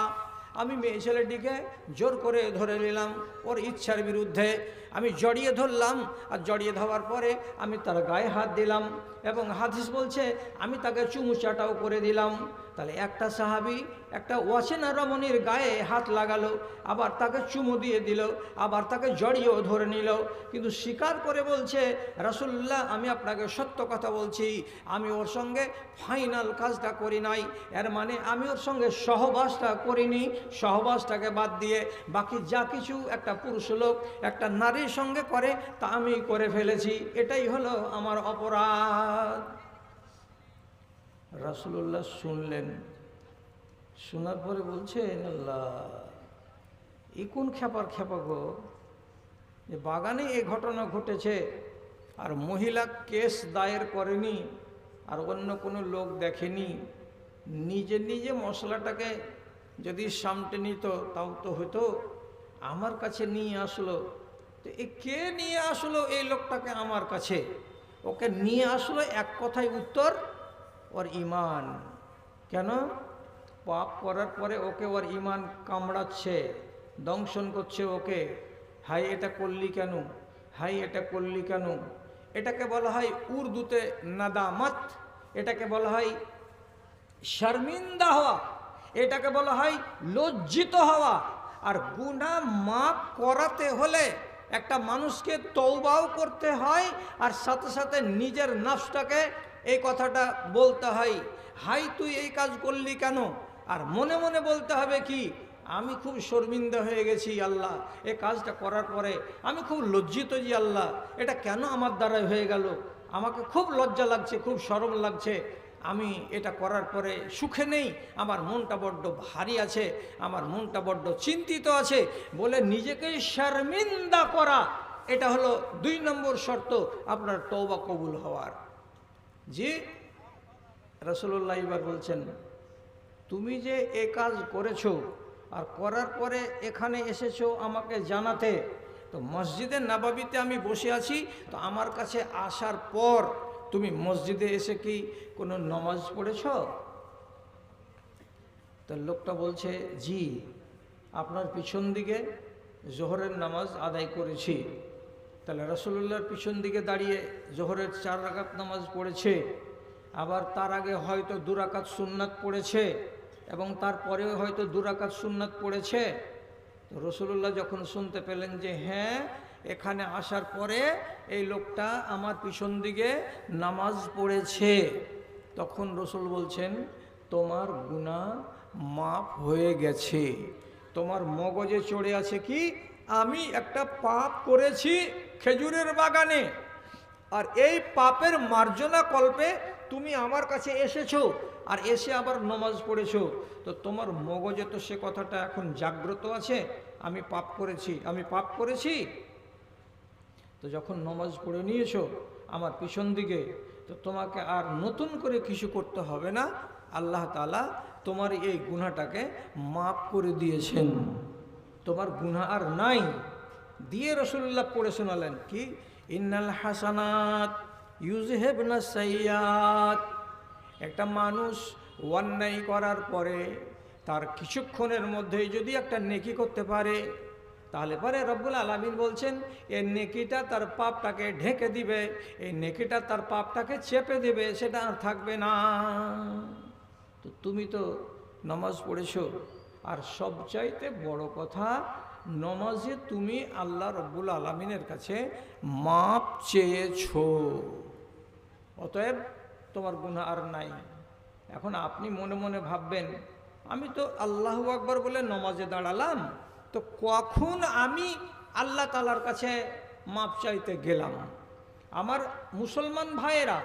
S1: আমি মেয়ে ছেলেটিকে জোর করে ধরে নিলাম, ওর ইচ্ছার বিরুদ্ধে আমি জড়িয়ে ধরলাম, আর জড়িয়ে ধরার পরে আমি তার গায়ে হাত দিলাম, এবং হাদিস বলছে আমি তাকে চুমু চাটাও করে দিলাম। তাহলে একটা সাহাবী একটা অচেনা রমণীর গায়ে হাত লাগালো, আবার তাকে চুমু দিয়ে দিল, আবার তাকে জড়িয়েও ধরে নিল, কিন্তু স্বীকার করে বলছে, রাসূলুল্লাহ আমি আপনাকে সত্য কথা বলছি, আমি ওর সঙ্গে ফাইনাল কাজটা করি নাই। এর মানে আমি ওর সঙ্গে সহবাসটা করিনি, সহবাসটাকে বাদ দিয়ে বাকি যা কিছু একটা পুরুষ লোক একটা নারীর সঙ্গে করে তা আমি করে ফেলেছি, এটাই হলো আমার অপরাধ। রাসূলুল্লাহ শুনলেন, শোনার পরে বলছেন, আল্লাহ, এই কোন খেপার খেপা গো, যে বাগানে এই ঘটনা ঘটেছে আর মহিলা কেস দায়ের করেনি আর অন্য কোনো লোক দেখেনি, নিজে নিজে মশলাটাকে যদি সামটে নিত তাও তো হতো, আমার কাছে নিয়ে আসলো। তো এ কে নিয়ে আসলো এই লোকটাকে আমার কাছে? ওকে নিয়ে আসলো এক কথায় উত্তর, ওর ঈমান। কেন? পাপ করার পরে ওকে ওর ঈমান কামড়াচ্ছে, দংশন করছে ওকে। হাই এটা করলি কেন, হাই এটা করলি কেন? এটাকে বলা হয় উর্দুতে নাদামাত, এটাকে বলা হয় শর্মিন্দা হওয়া। এটাকে বলা হয় লজ্জিত হওয়া। আর গুনাহ মাফ করাতে হলে একটা মানুষকে তওবাও করতে হয়, আর সাথে সাথে নিজের নফসটাকে এই কথাটা বলতে হয়, হাই তুই এই কাজ করলি কেন। আর মনে মনে বলতে হবে কি, আমি খুব শর্মিন্দা হয়ে গেছি আল্লাহ, এই কাজটা করার পরে আমি খুব লজ্জিত যে আল্লাহ, এটা কেন আমার দ্বারাই হয়ে গেল, আমাকে খুব লজ্জা লাগছে, খুব শরম লাগছে, আমি এটা করার পরে সুখে নেই, আমার মনটা বড্ড ভারী আছে, আমার মনটা বড্ড চিন্তিত আছে বলে নিজেকে শর্মিন্দা করা, এটা হলো 2 নম্বর শর্ত আপনার তওবা কবুল হওয়ার। জি, রাসূলুল্লাহ এবার বলছেন, তুমি যে এ কাজ করেছো আর করার পরে এখানে এসেছো আমাকে জানাতে, তো মসজিদে নববীতে আমি বসে আছি, তো আমার কাছে আসার পর তুমি মসজিদে এসে কি কোনো নামাজ পড়েছ? তো লোকটা বলছে, জি, আপনার পিছন দিকে জোহরের নামাজ আদায় করেছি। তাহলে রাসূলুল্লাহর পিছন দিকে দাঁড়িয়ে জোহরের 4 রাকাত নামাজ পড়েছে, আবার তার আগে হয়তো 2 রাকাত সুন্নাত পড়েছে, এবং তারপরেও হয়তো 2 রাকাত সুন্নাত পড়েছে। তো রাসূলুল্লাহ যখন শুনতে পেলেন যে হ্যাঁ, এখানে আসার পরে এই লোকটা আমার পিছন দিকে নামাজ পড়েছে, তখন রাসূল বলছেন, তোমার গুনাহ মাফ হয়ে গেছে। তোমার মগজে চড়ে আছে কি, আমি একটা পাপ করেছি খেজুরের বাগানে, আর এই পাপের মার্জনা কল্পে তুমি আমার কাছে এসেছো, আর এসে আবার নামাজ পড়েছো, তো তোমার মগজে তো সে কথাটা এখন জাগ্রত আছে, আমি পাপ করেছি, আমি পাপ করেছি। তো যখন নামাজ পড়ে নিয়েছো আমার পিছন দিকে, তো তোমাকে আর নতুন করে কিছু করতে হবে না, আল্লাহ তাআলা তোমার এই গুনাহটাকে মাফ করে দিয়েছেন, তোমার গুনাহ আর নাই। দিয়ে রাসূলুল্লাহ পড়ে শোনালেন কি, ইন্নাল হাসানাত ইউযহিবনা সাইয়্যাত। একটা মানুষ অন্যায় করার পরে তার কিছুক্ষণের মধ্যেই যদি একটা নেকি করতে পারে, তাহলে পরে রব্বুল আলামিন বলছেন এই নেকিটা তার পাপটাকে ঢেকে দিবে, এই নেকিটা তার পাপটাকে চেপে দেবে, সেটা আর থাকবে না। তো তুমি তো নামাজ পড়েছো, আর সবচাইতে বড় কথা, নামাজে তুমি আল্লাহ রব্বুল আলামিনের কাছে মাপ চেয়েছো, অতএব তোমার গুনাহ আর নাই। এখন আপনি মনে মনে ভাববেন, আমি তো আল্লাহু আকবার বলে নামাজে দাঁড়ালাম, তো কখন আমি আল্লাহ তাআলার কাছে মাপ চাইতে গেলাম? আমার মুসলমান ভাইয়েরা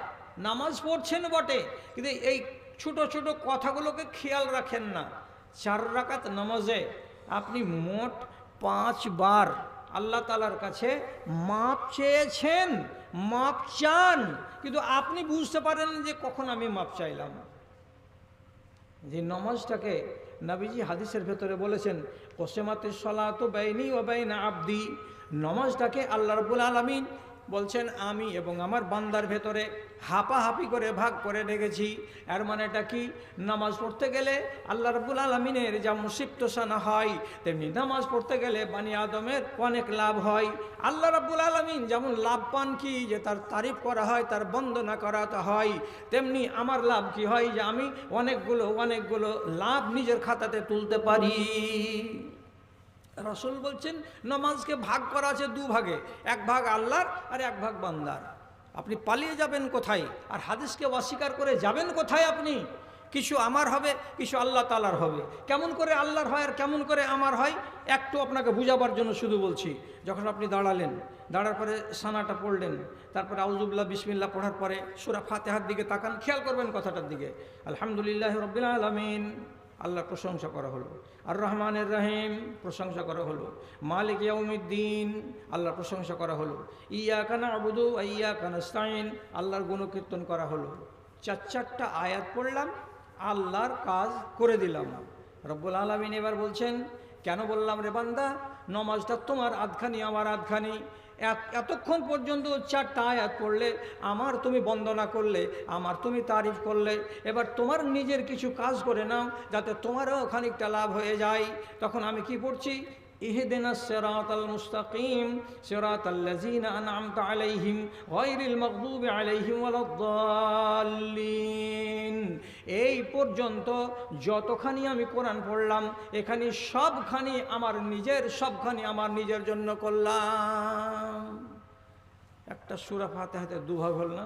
S1: নামাজ পড়ছেন বটে, কিন্তু এই ছোট ছোট কথাগুলোকে খেয়াল রাখেন না। 4 রাকাত নামাজে আপনি মোট 5 বার আল্লাহ তাআলার কাছে মাপ চেয়েছেন, মাপ চান, কিন্তু আপনি বুঝতে পারেন যে কখন আমি মাপ চাইলাম। যে নামাজটাকে নবীজি হাদিসের ভেতরে বলেছেন, কসমাতুস সালাতু বাইনি ওয়া বাইনা আবদি, নামাজটাকে আল্লাহ রাব্বুল আলামিন বলছেন আমি এবং আমার বান্দার ভেতরে হাঁপাহাঁপি করে ভাগ করে রেখেছি। এর মানেটা কি, নামাজ পড়তে গেলে আল্লাহ রাব্বুল আলামিনের যা মুসিবতসানা হয়, তেমনি নামাজ পড়তে গেলে বানি আদমের অনেক লাভ হয়। আল্লাহ রাব্বুল আলামিন যেমন লাভ পান কি, যে তার তারিফ করা হয়, তার বন্দনা করাতে হয়, তেমনি আমার লাভ কি হয়, যে আমি অনেকগুলো লাভ নিজের খাতাতে তুলতে পারি। রাসূল বলছেন নামাজকে ভাগ করা আছে 2 ভাগে, 1 ভাগ আল্লাহর আর 1 ভাগ বান্দার। আপনি পালিয়ে যাবেন কোথায়, আর হাদিসকে অস্বীকার করে যাবেন কোথায়? আপনি কিছু আমার হবে, কিছু আল্লাহ তাআলার হবে। কেমন করে আল্লাহর হয় আর কেমন করে আমার হয়, একটু আপনাকে বুঝাবার জন্য শুধু বলছি। যখন আপনি দাঁড়ালেন, দাঁড়ার পরে সানাটা পড়লেন, তারপরে আউযুবিল্লাহ বিসমিল্লাহ পড়ার পরে সূরা ফাতিহার দিকে তাকান, খেয়াল করবেন কথাটার দিকে। আলহামদুলিল্লাহি রাব্বিল আলামিন, আল্লাহর প্রশংসা করা হলো। আর রহমানের রহিম, প্রশংসা করা হলো। মালিক ইয়াউমিদ্দিন, আল্লাহর প্রশংসা করা হলো। ইয়াকা না'বুদু ওয়া ইয়াকা নাস্তাইন, আল্লাহর গুণকীর্তন করা হলো। 4টা আয়াত পড়লাম, আল্লাহর কাজ করে দিলাম। রব্বুল আলামিন এবার বলছেন, কেন বললাম রে বান্দা, নামাজটা তোমার আধখানি আমার আধখানি, এতক্ষণ পর্যন্ত 4টা আয়াত পড়লে, আমার তুমি বন্দনা করলে, আমার তুমি তারিফ করলে, এবার তোমার নিজের কিছু কাজ করে নাও যাতে তোমারও খানিকটা লাভ হয়ে যায়। তখন আমি কি পড়ছি, ইহদিনাস সিরাতাল মুস্তাকিম সিরাতাল্লাযীনা আন'আমতা আলাইহিম গায়রিল মাগদুবি আলাইহিম ওয়ালাদ-দাল্লিন। এই পর্যন্ত যতখানি আমি কোরআন পড়লাম এখানে সবখানি আমার নিজের জন্য করলাম। একটা সূরা ফাতিহাতে দুভাগ হল না?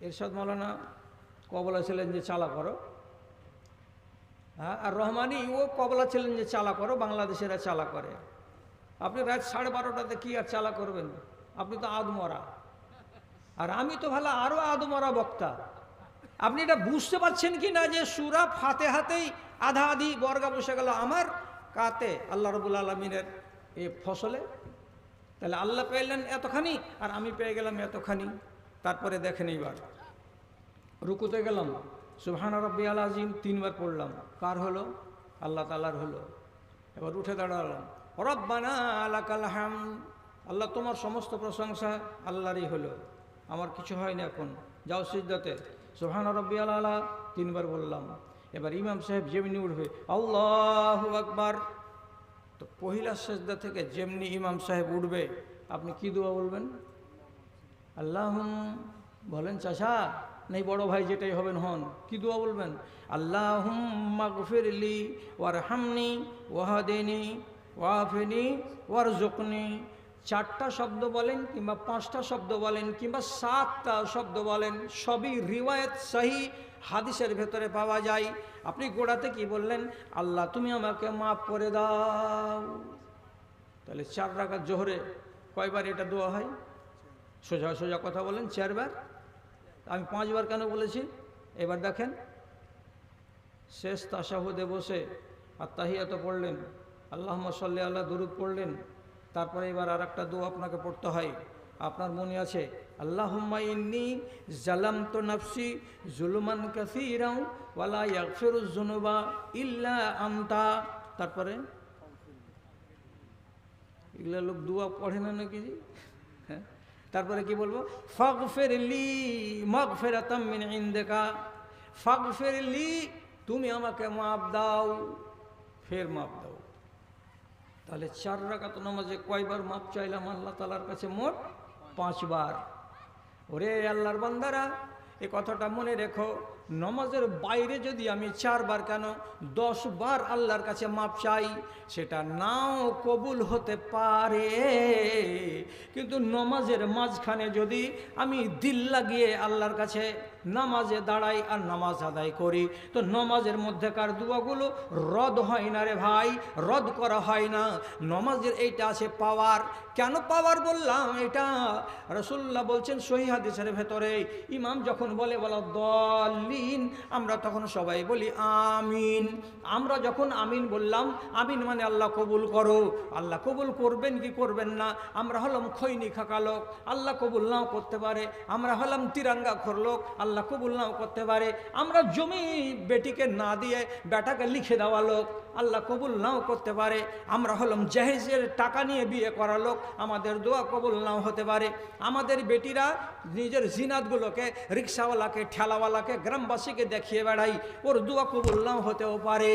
S1: ইরশাদ মাওলানা কবলা ছিলেন যে চালা করো, হ্যাঁ, আর রহমানি ও কবলা ছিলেন যে চালা করো, বাংলাদেশেরা চালা করে। আপনি রাত 12:30টাতে কি আর চালা করবেন? আপনি তো আদমরা, আর আমি তো ভালো আরো আদমরা বক্তা। আপনি এটা বুঝতে পারছেন কি না যে সূরা ফাতিহাতেই আধা আধি বর্গা বসে গেল আমার কাতে আল্লাহ রাব্বুল আলামিনের এই ফসলে। তাহলে আল্লাহ পেলেন এতখানি আর আমি পেয়ে গেলাম এতখানি। তারপরে দেখেন এইবার রুকুতে গেলাম, সুবহান রাব্বিয়াল আযীম 3 বার পড়লাম। কার হলো? আল্লাহ তাআলার হলো। এবার উঠে দাঁড়ালাম, রব্বানা লাকাল হামদ, আল্লাহ তোমার সমস্ত প্রশংসা আল্লাহরই হলো, আমার কিছু হয়নি। এখন যাও সিজদাতে, সুবহান রাব্বিয়াল আলা 3 বার বললাম। এবার ইমাম সাহেব যেমনি উঠবে আল্লাহু আকবার, তো পহিলা সিজদা থেকে যেমনি ইমাম সাহেব উঠবে আপনি কি দোয়া বলবেন? আল্লাহুম বলেন চাচা, নেই বড় ভাই যেটাই হবেন হন, কি দোয়া বলবেন? আল্লাহুম্মা গফিরলি ওয়ারহামনি ওয়াহদিনি ওয়াফিনি ওয়ারজুকনি। 4টা শব্দ বলেন কিংবা 5টা শব্দ বলেন কিংবা 7টা শব্দ বলেন, সবই রিওয়ায়াত সহি হাদিসের ভেতরে পাওয়া যায়। আপনি গোড়াতে কি বললেন? আল্লাহ তুমি আমাকে মাফ করে দাও। তাহলে 4 রাকাত জোহরে কয়বার এটা দোয়া হয়? সোজা সোজা কথা বলেন, 4 বার। আমি 5 বার কেন বলেছি? এবার দেখেন, শেষ তাশাহুদে বসে আত্তাহিয়াত পড়লেন, আল্লাহুম্মা সাল্লি আলা দুরূদ পড়লেন। তারপরে এবার আর একটা দোয়া আপনাকে পড়তে হয়। আপনার মনে আছে আল্লাহুম্মা ইন্নী জালামতু নাফসি জুলমান কাসীরাও ওয়ালা ইয়াগফিরুয যুনুবা ইল্লা আনতা। তারপরে এগুলা লোক দোয়া পড়ে না নাকি? হ্যাঁ, তারপরে কি বলবো? ফাগফিরলি মাগফিরাতাম মিন ইনদিকা, ফাগফিরলি তুমি আমাকে মাফ দাও, ফের মাফ দাও। তাহলে 4 রাকাত নামাজে কয়বার মাপ চাইলাম আল্লাহ তাআলার কাছে? মোট 5 বার। ওরে আল্লাহর বান্দারা, এ কথাটা মনে রেখো, নমাজের বাইরে যদি আমি 4 বার কেন 10 বার আল্লাহর কাছে মাপ চাই, সেটা নাও কবুল হতে পারে। কিন্তু নমাজের মাঝখানে যদি আমি দিল লাগিয়ে আল্লাহর কাছে নামাজে দাঁড়াই আর নামাজ আদায় করি, তো নমাজের মধ্যেকার দুয়াগুলো রদ হয় না রে ভাই, রদ করা হয় না। নমাজের এইটা আছে পাওয়ার। কেন পাওয়ার বললাম? এটা রাসূলুল্লাহ বলছেন সহিহ হাদিসের ভেতরে, ইমাম যখন বলে ওয়ালাদ-দাল্লিন, আমরা তখন সবাই বলি আমিন। আমরা যখন আমিন বললাম, আমিন মানে আল্লাহ কবুল করো। আল্লাহ কবুল করবেন কি করবেন না? আমরা হলাম খৈনি খাকা লোক, আল্লাহ কবুল নাও করতে পারে। আমরা হলাম তিরাঙ্গা খোর লোক, আল্লাহ কবুল নাও করতে পারে। আমরা জমি বেটিকে না দিয়ে বেটাকে লিখে দেওয়া লোক, আল্লাহ কবুল নাও করতে পারে। আমরা হলাম জাহেজের টাকা নিয়ে বিয়ে করা লোক, আমাদের দোয়া কবুল নাও হতে পারে। আমাদের বেটিরা নিজের জিনাতগুলোকে রিক্সাওয়ালাকে, ঠেলাওয়ালাকে, গ্রামবাসীকে দেখিয়ে বেড়াই, ওর দোয়া কবুল নাও হতেও পারে।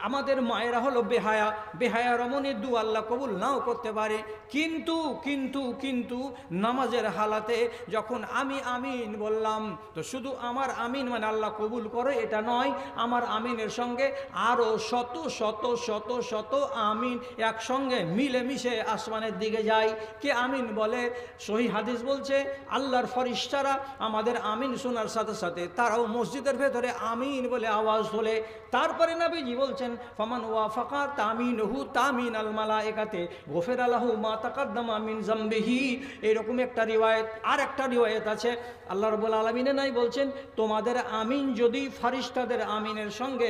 S1: আমাদের মায়েরা হলো বেহায়া, বেহায়া রমণীর দোয়া আল্লাহ কবুল নাও করতে পারে। কিন্তু কিন্তু কিন্তু নামাজের হালাতে যখন আমি আমিন বললাম, তো শুধু আমার আমিন মানে আল্লাহ কবুল করে এটা নয়, আমার আমিনের সঙ্গে আরও শত শত শত শত আমিন একসঙ্গে মিলেমিশে আসমানের দিকে যায়। কে আমিন বলে? সহিহ হাদিস বলছে আল্লাহর ফেরেশতারা আমাদের আমিন শোনার সাথে সাথে তারাও মসজিদের ভেতরে আমিন বলে আওয়াজ তোলে। তারপরে নবীজি বলছেন ফামান ওয়াফাকা তামিনুহু তামিন আল মালায়েকাতে গফিরা লাহু মা তাকাদ্দামা মিন যামবিহি। এরকম একটা রিওয়ায়াত। আর একটা রিওয়ায়াত আছে, আল্লাহ রাব্বুল আলামিন নাই বলছেন তোমাদের আমিন যদি ফেরেশতাদের আমিনের সঙ্গে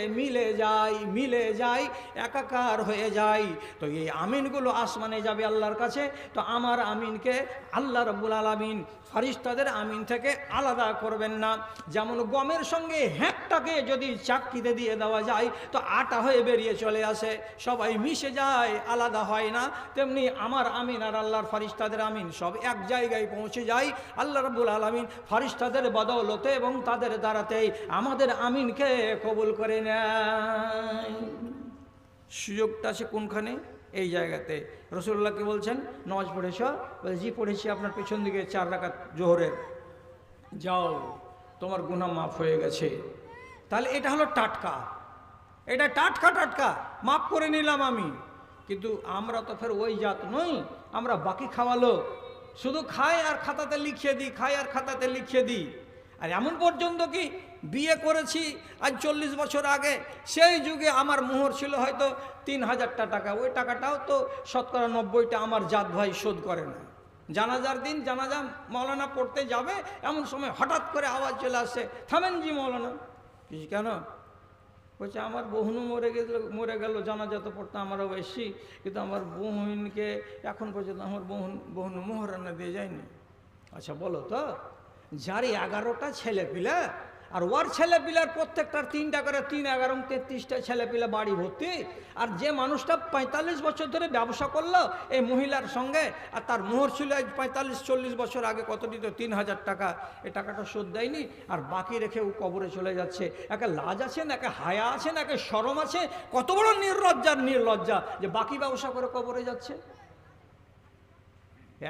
S1: মিলে যায় একাকার হয়ে যায়, তো এই আমিনগুলো আসমানে যাবে আল্লাহর কাছে। তো আমার আমিনকে আল্লাহ রাব্বুল আলামিন ফেরেশতাদের আমিন থেকে আলাদা করবেন না। যেমন গমের সঙ্গে হ্যাঁকটাকে যদি চাক্কিতে দিয়ে দেওয়া যায় তো আটা হয়ে বেরিয়ে চলে আসে, সবাই মিশে যায়, আলাদা হয় না, তেমনি আমার আমিন আর আল্লাহর ফেরেশতাদের আমিন সব এক জায়গায় পৌঁছে যায়। আল্লাহ রাব্বুল আলামিন ফেরেশতাদের বদৌলতে এবং তাদের দ্বারাতেই আমাদের আমিনকে কবুল করে নেয়। সুযোগটা আছে কোনখানে? এই জায়গাতে। রাসূলুল্লাহ কি বলছেন? নামাজ পড়েছ? বলে জি পড়েছি, আপনার পেছন দিকে 4 রাকাত জোহরের, যাও তোমার গুনাহ মাফ হয়ে গেছে। তাহলে এটা হলো টাটকা, এটা টাটকা টাটকা মাফ করে নিলাম আমি। কিন্তু আমরা তো ফের ওই জাত নই, আমরা বাকি খাওয়ালো, শুধু খাই আর খাতাতে লিখিয়ে দিই, খাই আর খাতাতে লিখিয়ে দিই। আর এমন পর্যন্ত কি বিয়ে করেছি আজ 40 বছর আগে, সেই যুগে আমার মোহর ছিল হয়তো 3000টা টাকা, ওই টাকাটাও তো শতকরা 90টা আমার জাত ভাই শোধ করে না। জানাজার দিন জানাজা মৌলানা পড়তে যাবে, এমন সময় হঠাৎ করে আওয়াজ চলে আসছে, থামেন জি মৌলানা। কিছু কেন? বলছে আমার বহুনু মরে গেল, জানাজা তো পড়তে আমারও বেশি, কিন্তু আমার বোনকে এখন পর্যন্ত আমার বহুনু মোহরানা দিয়ে যায়নি। আচ্ছা বলো তো, যার 11টা ছেলে পিলা, আর ওর ছেলে পিলার প্রত্যেকটার 3টা করে 3 11 33টা ছেলে পিলা বাড়ি ভর্তি, আর যে মানুষটা 45 বছর ধরে ব্যবসা করলো এই মহিলার সঙ্গে, আর তার মোহর ছিল 45-40 বছর আগে কত দিত? 3000 টাকা। এই টাকাটা শোধ দেয়নি, আর বাকি রেখে ও কবরে চলে যাচ্ছে। একে লাজ আছে না, একে হায়া আছে না, একে শরম আছে? কত বড় নির্লজ্জা যে বাকি ব্যবসা করে কবরে যাচ্ছে।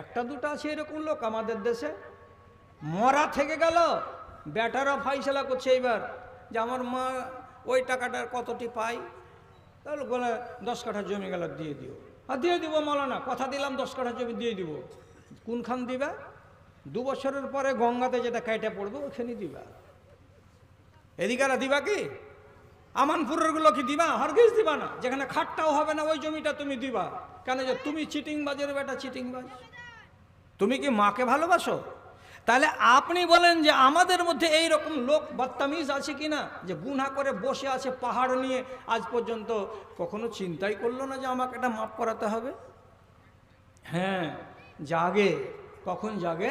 S1: একটা দুটো আছে এরকম লোক আমাদের দেশে। মরা থেকে গেল, বেটারা ফাইসলা করছে এইবার যে আমার মা ওই টাকাটার কতটি পাই, তাহলে বলে 10 কাঠা জমি গেল দিয়ে দিও। আর দিয়ে দিব মৌলানা, কথা দিলাম 10 কাঠা জমি দিয়ে দিব। কোনখান দিবা? 2 বছরের পরে গঙ্গাতে যেটা কেটে পড়বে ওখানে দিবা। এদিকারা দিবা কি? আমানপুরের গুলো কি দিবা? হরগিজ দিবা না। যেখানে খাটটাও হবে না ওই জমিটা তুমি দিবা কেন? যে তুমি চিটিংবাজের বেটা, চিটিংবাজ। তুমি কি মাকে ভালোবাসো? তাহলে আপনি বলেন যে আমাদের মধ্যে এই রকম লোক বদতমিজ আছে কিনা, যে গুনাহ করে বসে আছে পাহাড় নিয়ে, আজ পর্যন্ত কখনো চিন্তাই করলো না যে আমাকে এটা মাফ করাতে হবে। হ্যাঁ জাগে। কখন জাগে?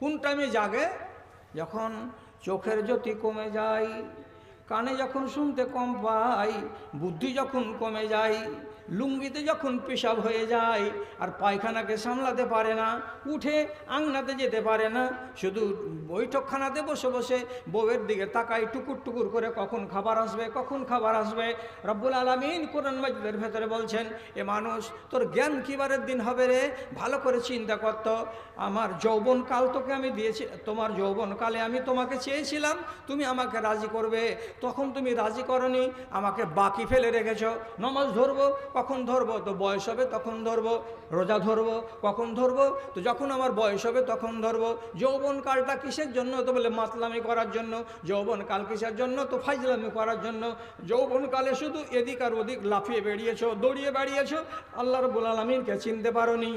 S1: কোন টাইমে জাগে? যখন চোখের জ্যোতি কমে যায়, কানে যখন শুনতে কম পাই, বুদ্ধি যখন কমে যায়, লুঙ্গিতে যখন পেশাব হয়ে যায়, আর পায়খানাকে সামলাতে পারে না, উঠে আংনাতে যেতে পারে না, শুধু বৈঠকখানাতে বসে বসে বউয়ের দিকে তাকাই টুকুর টুকুর করে, কখন খাবার আসবে, কখন খাবার আসবে। রব্বুল আলামিন কোরআন মাজিদের ভেতরে বলছেন, এ মানুষ তোর জ্ঞান কিবারের দিন হবে রে? ভালো করে চিন্তা করত। আমার যৌবনকাল তোকে আমি দিয়েছি, তোমার যৌবনকালে আমি তোমাকে চেয়েছিলাম তুমি আমাকে রাজি করবে, তখন তুমি রাজি করনি, আমাকে বাকি ফেলে রেখেছো। নামাজ ধরবো, কখন ধরবো? তো বয়স হবে তখন ধরবো। রোজা ধরবো, কখন ধরবো? তো যখন আমার বয়স হবে তখন ধরবো। যৌবনকালটা কিসের জন্য? তো বলে মাতলামি করার জন্য। যৌবনকাল কিসের জন্য? তো ফাইজলামি করার জন্য। যৌবনকালে শুধু এদিক আর ওদিক লাফিয়ে বেরিয়েছো, দৌড়িয়ে বেরিয়েছো, আল্লাহ রাব্বুল আলামিনকে চিনতে পারোনি।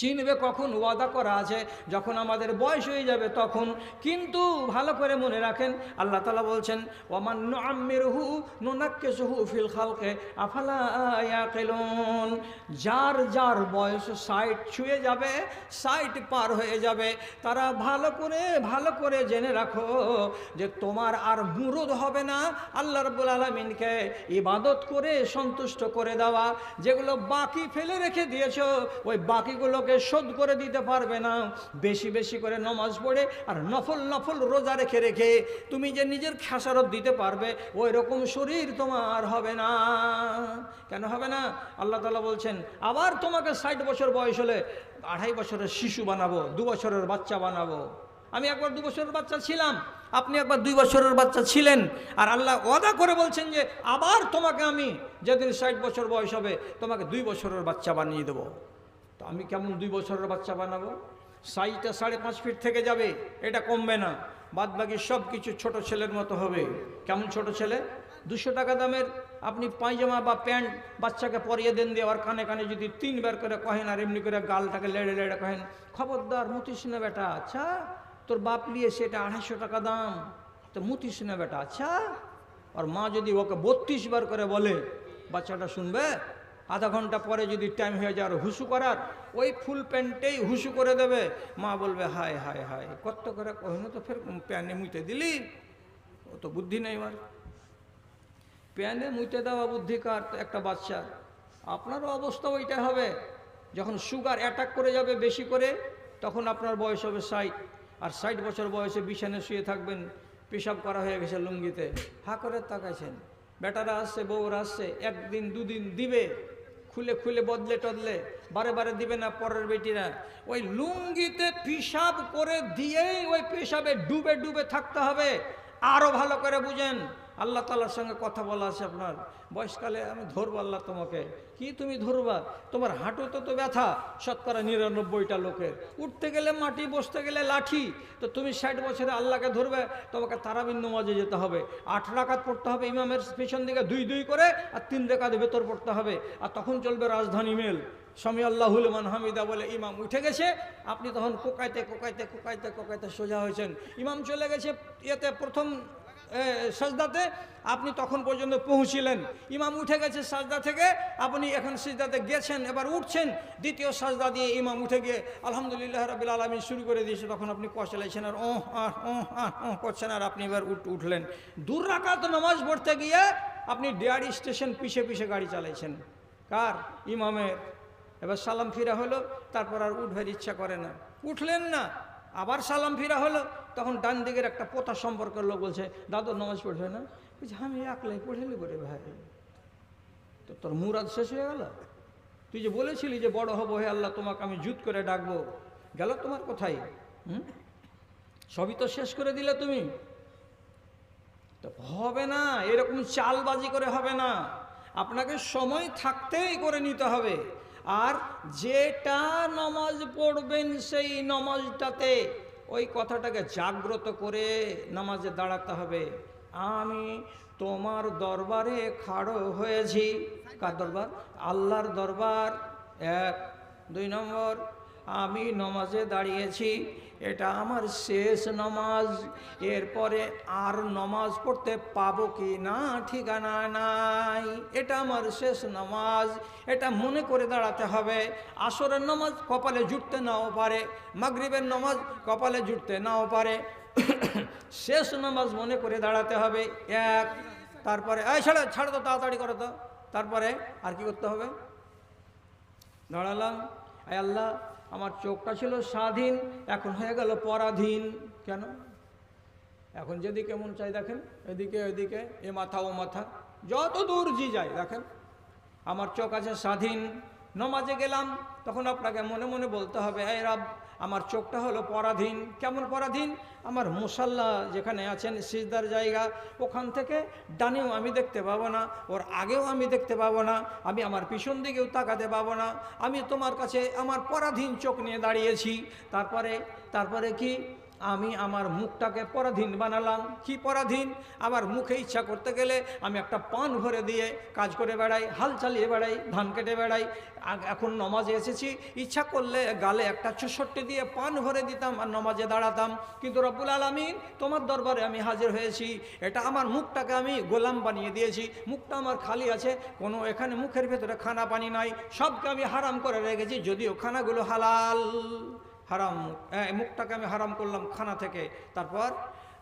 S1: চিনবে কখন? ওয়াদা করা আছে যখন আমাদের বয়স হয়ে যাবে তখন। কিন্তু ভালো করে মনে রাখেন, আল্লাহ তাআলা বলছেন, ওয়ামান নুআম্মিরহু নুনাক্কিসুহু ফিল খালকে আফালা ইয়াকিলুন। যার যার বয়স 60 ছুঁয়ে যাবে, 60 পার হয়ে যাবে, তারা ভালো করে জেনে রাখো যে তোমার আর মুরুদ হবে না আল্লাহ রাব্বুল আলামিনকে ইবাদত করে সন্তুষ্ট করে দেওয়া। যেগুলো বাকি ফেলে রেখে দিয়েছো, ওই বাকিগুলো শোধ করে দিতে পারবে না। বেশি বেশি করে নামাজ পড়ে আর নফল রোজা রেখে রেখে তুমি যে নিজের খেসারত দিতে পারবে, ওই রকম শরীর তোমার হবে না। কেন হবে না? আল্লাহ তাআলা বলছেন, আবার তোমাকে 60 বছর বয়স হলে 2.5 বছরের শিশু বানাবো, 2 বছরের বাচ্চা বানাবো। আমি একবার 2 বছরের বাচ্চা ছিলাম, আপনি একবার 2 বছরের বাচ্চা ছিলেন, আর আল্লাহ ওয়াদা করে বলছেন যে আবার তোমাকে আমি যেদিন 60 বছর বয়স হবে তোমাকে 2 বছরের বাচ্চা বানিয়ে দেবো। তো আমি কেমন 2 বছরের বাচ্চা বানাবো? সাইজটা 5.5 ফিট থেকে যাবে, এটা কমবে না। বাদ বাকি সব কিছু ছোট ছেলের মতো হবে। কেমন ছোট ছেলে? 200 টাকা দামের আপনি পায়জামা বা প্যান্ট বাচ্চাকে পরিয়ে দেন দিয়ে, আর কানে কানে যদি 3 বার করে কহেন, আর এমনি করে গালটাকে লেড়ে লেড়ে কহেন, খবরদার মুতিস না বেটা। আচ্ছা তোর বাপ নিয়ে সেটা 250 টাকা দাম, তো মুতিস না বেটা। আচ্ছা, আর মা যদি ওকে 32 বার করে বলে, বাচ্চাটা শুনবে? আধা ঘন্টা পরে যদি টাইম হয়ে যায় আর হুসু করার, ওই ফুল প্যান্টেই হুসু করে দেবে। মা বলবে, হায় হায় হায়, কত করে কহিনো তো ফের প্যানে মুইতে দিলি। ও তো বুদ্ধি নেই, আর প্যানে মুইতে দেওয়া বুদ্ধি কার? একটা বাচ্চা। আপনারও অবস্থা ওইটা হবে। যখন সুগার অ্যাটাক করে যাবে বেশি করে, তখন আপনার বয়স হবে 60, আর 60 বছর বয়সে বিছানায় শুয়ে থাকবেন, পেশাব করা হয়ে গেছে লুঙ্গিতে, হা করে তাকাইছেন, বেটারা আসছে, বউরা আসছে, একদিন দুদিন দিবে, খুলে খুলে বদলে টদলে, বারে বারে দিবে না পরের বেটিরা। ওই লুঙ্গিতে পিশাব করে দিয়েই ওই পেশাবে ডুবে ডুবে থাকতে হবে। আরও ভালো করে বুঝেন, আল্লাহ তাআলার সঙ্গে কথা বলা আছে আপনার। বয়সকালে আমি ধরবো আল্লাহ তোমাকে। কি তুমি ধরবা? তোমার হাঁটুতে তো ব্যথা 99% লোকের, উঠতে গেলে মাটি, বসতে গেলে লাঠি। তো তুমি 60 বছরে আল্লাহকে ধরবে, তোমাকে তারাবির নামাজে যেতে হবে, 8 রাকাত পড়তে হবে ইমামের পেছন দিকে 2 করে, আর 3 রাকাত ভেতর পড়তে হবে। আর তখন চলবে রাজধানী মেল, সামি আল্লাহু লিমান হামিদা বলে ইমাম উঠে গেছে, আপনি তখন কোকাইতে কোকাইতে কোকাইতে কোকাইতে সোজা হয়েছেন। ইমাম চলে গেছে ইয়েতে প্রথম সাজদাতে, আপনি তখন পর্যন্ত পৌঁছিলেন। ইমাম উঠে গেছে সাজদা থেকে, আপনি এখন সিজদাতে গেছেন, এবার উঠছেন। দ্বিতীয় সাজদা দিয়ে ইমাম উঠে গিয়ে আলহামদুলিল্লাহ রাব্বিল আলামিন শুরু করে দিয়েছে, তখন আপনি কষালাইছেন আর করছেন, আর আপনি এবার উঠলেন। 2 রাকাত নামাজ পড়তে গিয়ে আপনি ডেয়ারি স্টেশন পিছে পিছে গাড়ি চালাইছেন। কার? ইমামের। এবার সালাম ফিরা হলো, তারপর আর উঠবার ইচ্ছা করে না, উঠলেন না। আবার সালাম ফিরা হলো, তখন ডান দিকের একটা পোতা সম্পর্কের লোক বলছে, দাদু নামাজ পড়বে না? বলছে আমি একলাই পড়েলি করে ভাই। তো তোর মুরাদ শেষ হয়ে গেল? তুই যে বলেছিলি যে বড় হবো, হে আল্লাহ তোমাকে আমি জুত করে ডাকবো, গেল তোমার কোথায়? সবই তো শেষ করে দিলে তুমি। তো হবে না, এরকম চালবাজি করে হবে না, আপনাকে সময় থাকতেই করে নিতে হবে। আর যেটা নামাজ পড়বেন সেই নামাজটাতে ওই কথাটাকে জাগ্রত করে নামাজে দাঁড়াতে হবে। আমি তোমার দরবারে খাড়ো হয়েছি। কার দরবার? আল্লাহর দরবার। 1 2 নম্বর, আমি নামাজে দাঁড়িয়েছি, এটা আমার শেষ নামাজ, এরপরে আর নামাজ পড়তে পাবো কি না ঠিকানা নাই, এটা আমার শেষ নামাজ, এটা মনে করে দাঁড়াতে হবে। আসরের নামাজ কপালে জুটতে নাও পারে, মাগরিবের নামাজ কপালে জুটতে নাও পারে, শেষ নামাজ মনে করে দাঁড়াতে হবে। 1, তারপরে ছাড়ো তো, তাড়াতাড়ি করো তো। তারপরে আর কি করতে হবে? দাঁড়ালাম, আয় আল্লাহ আমার চোখটা ছিল স্বাধীন, এখন হয়ে গেল পরাধীন। কেন? এখন যেদিকে মন চাই দেখেন, এদিকে ওইদিকে, এ মাথা ও মাথা, যত দূর জি যায় দেখেন। আমার চোখ আছে স্বাধীন, নমাজে গেলাম, তখন আপনাকে মনে মনে বলতে হবে, এই রব আমার চোখটা হলো পরাধীন। কেমন পরাধীন? আমার মুসাল্লা যেখানে আছেন সিজদার জায়গা, ওখান থেকে ডানেও আমি দেখতে পাবো না, ওর আগেও আমি দেখতে পাবো না, আমি আমার পিছন দিকেও তাকাতে পাবো না, আমি তোমার কাছে আমার পরাধীন চোখ নিয়ে দাঁড়িয়েছি। তারপরে কি? আমি আমার মুখটাকে পরাধীন বানালাম। কি পরাধীন? আমার মুখে ইচ্ছা করতে গেলে আমি একটা পান ভরে দিয়ে কাজ করে বেড়াই, হাল চালিয়ে বেড়াই, ধান কেটে বেড়াই। এখন নমাজে এসেছি, ইচ্ছা করলে গালে একটা ৬৬ দিয়ে পান ভরে দিতাম আর নমাজে দাঁড়াতাম। কিন্তু রব্বুল আলামিন তোমার দরবারে আমি হাজির হয়েছি, এটা আমার মুখটাকে আমি গোলাম বানিয়ে দিয়েছি। মুখটা আমার খালি আছে, কোনো এখানে মুখের ভেতরে খানা পানি নাই, সবকে আমি হারাম করে রেখেছি, যদিও খানাগুলো হালাল। হারাম, মুখটাকে আমি হারাম করলাম খানা থেকে। তারপর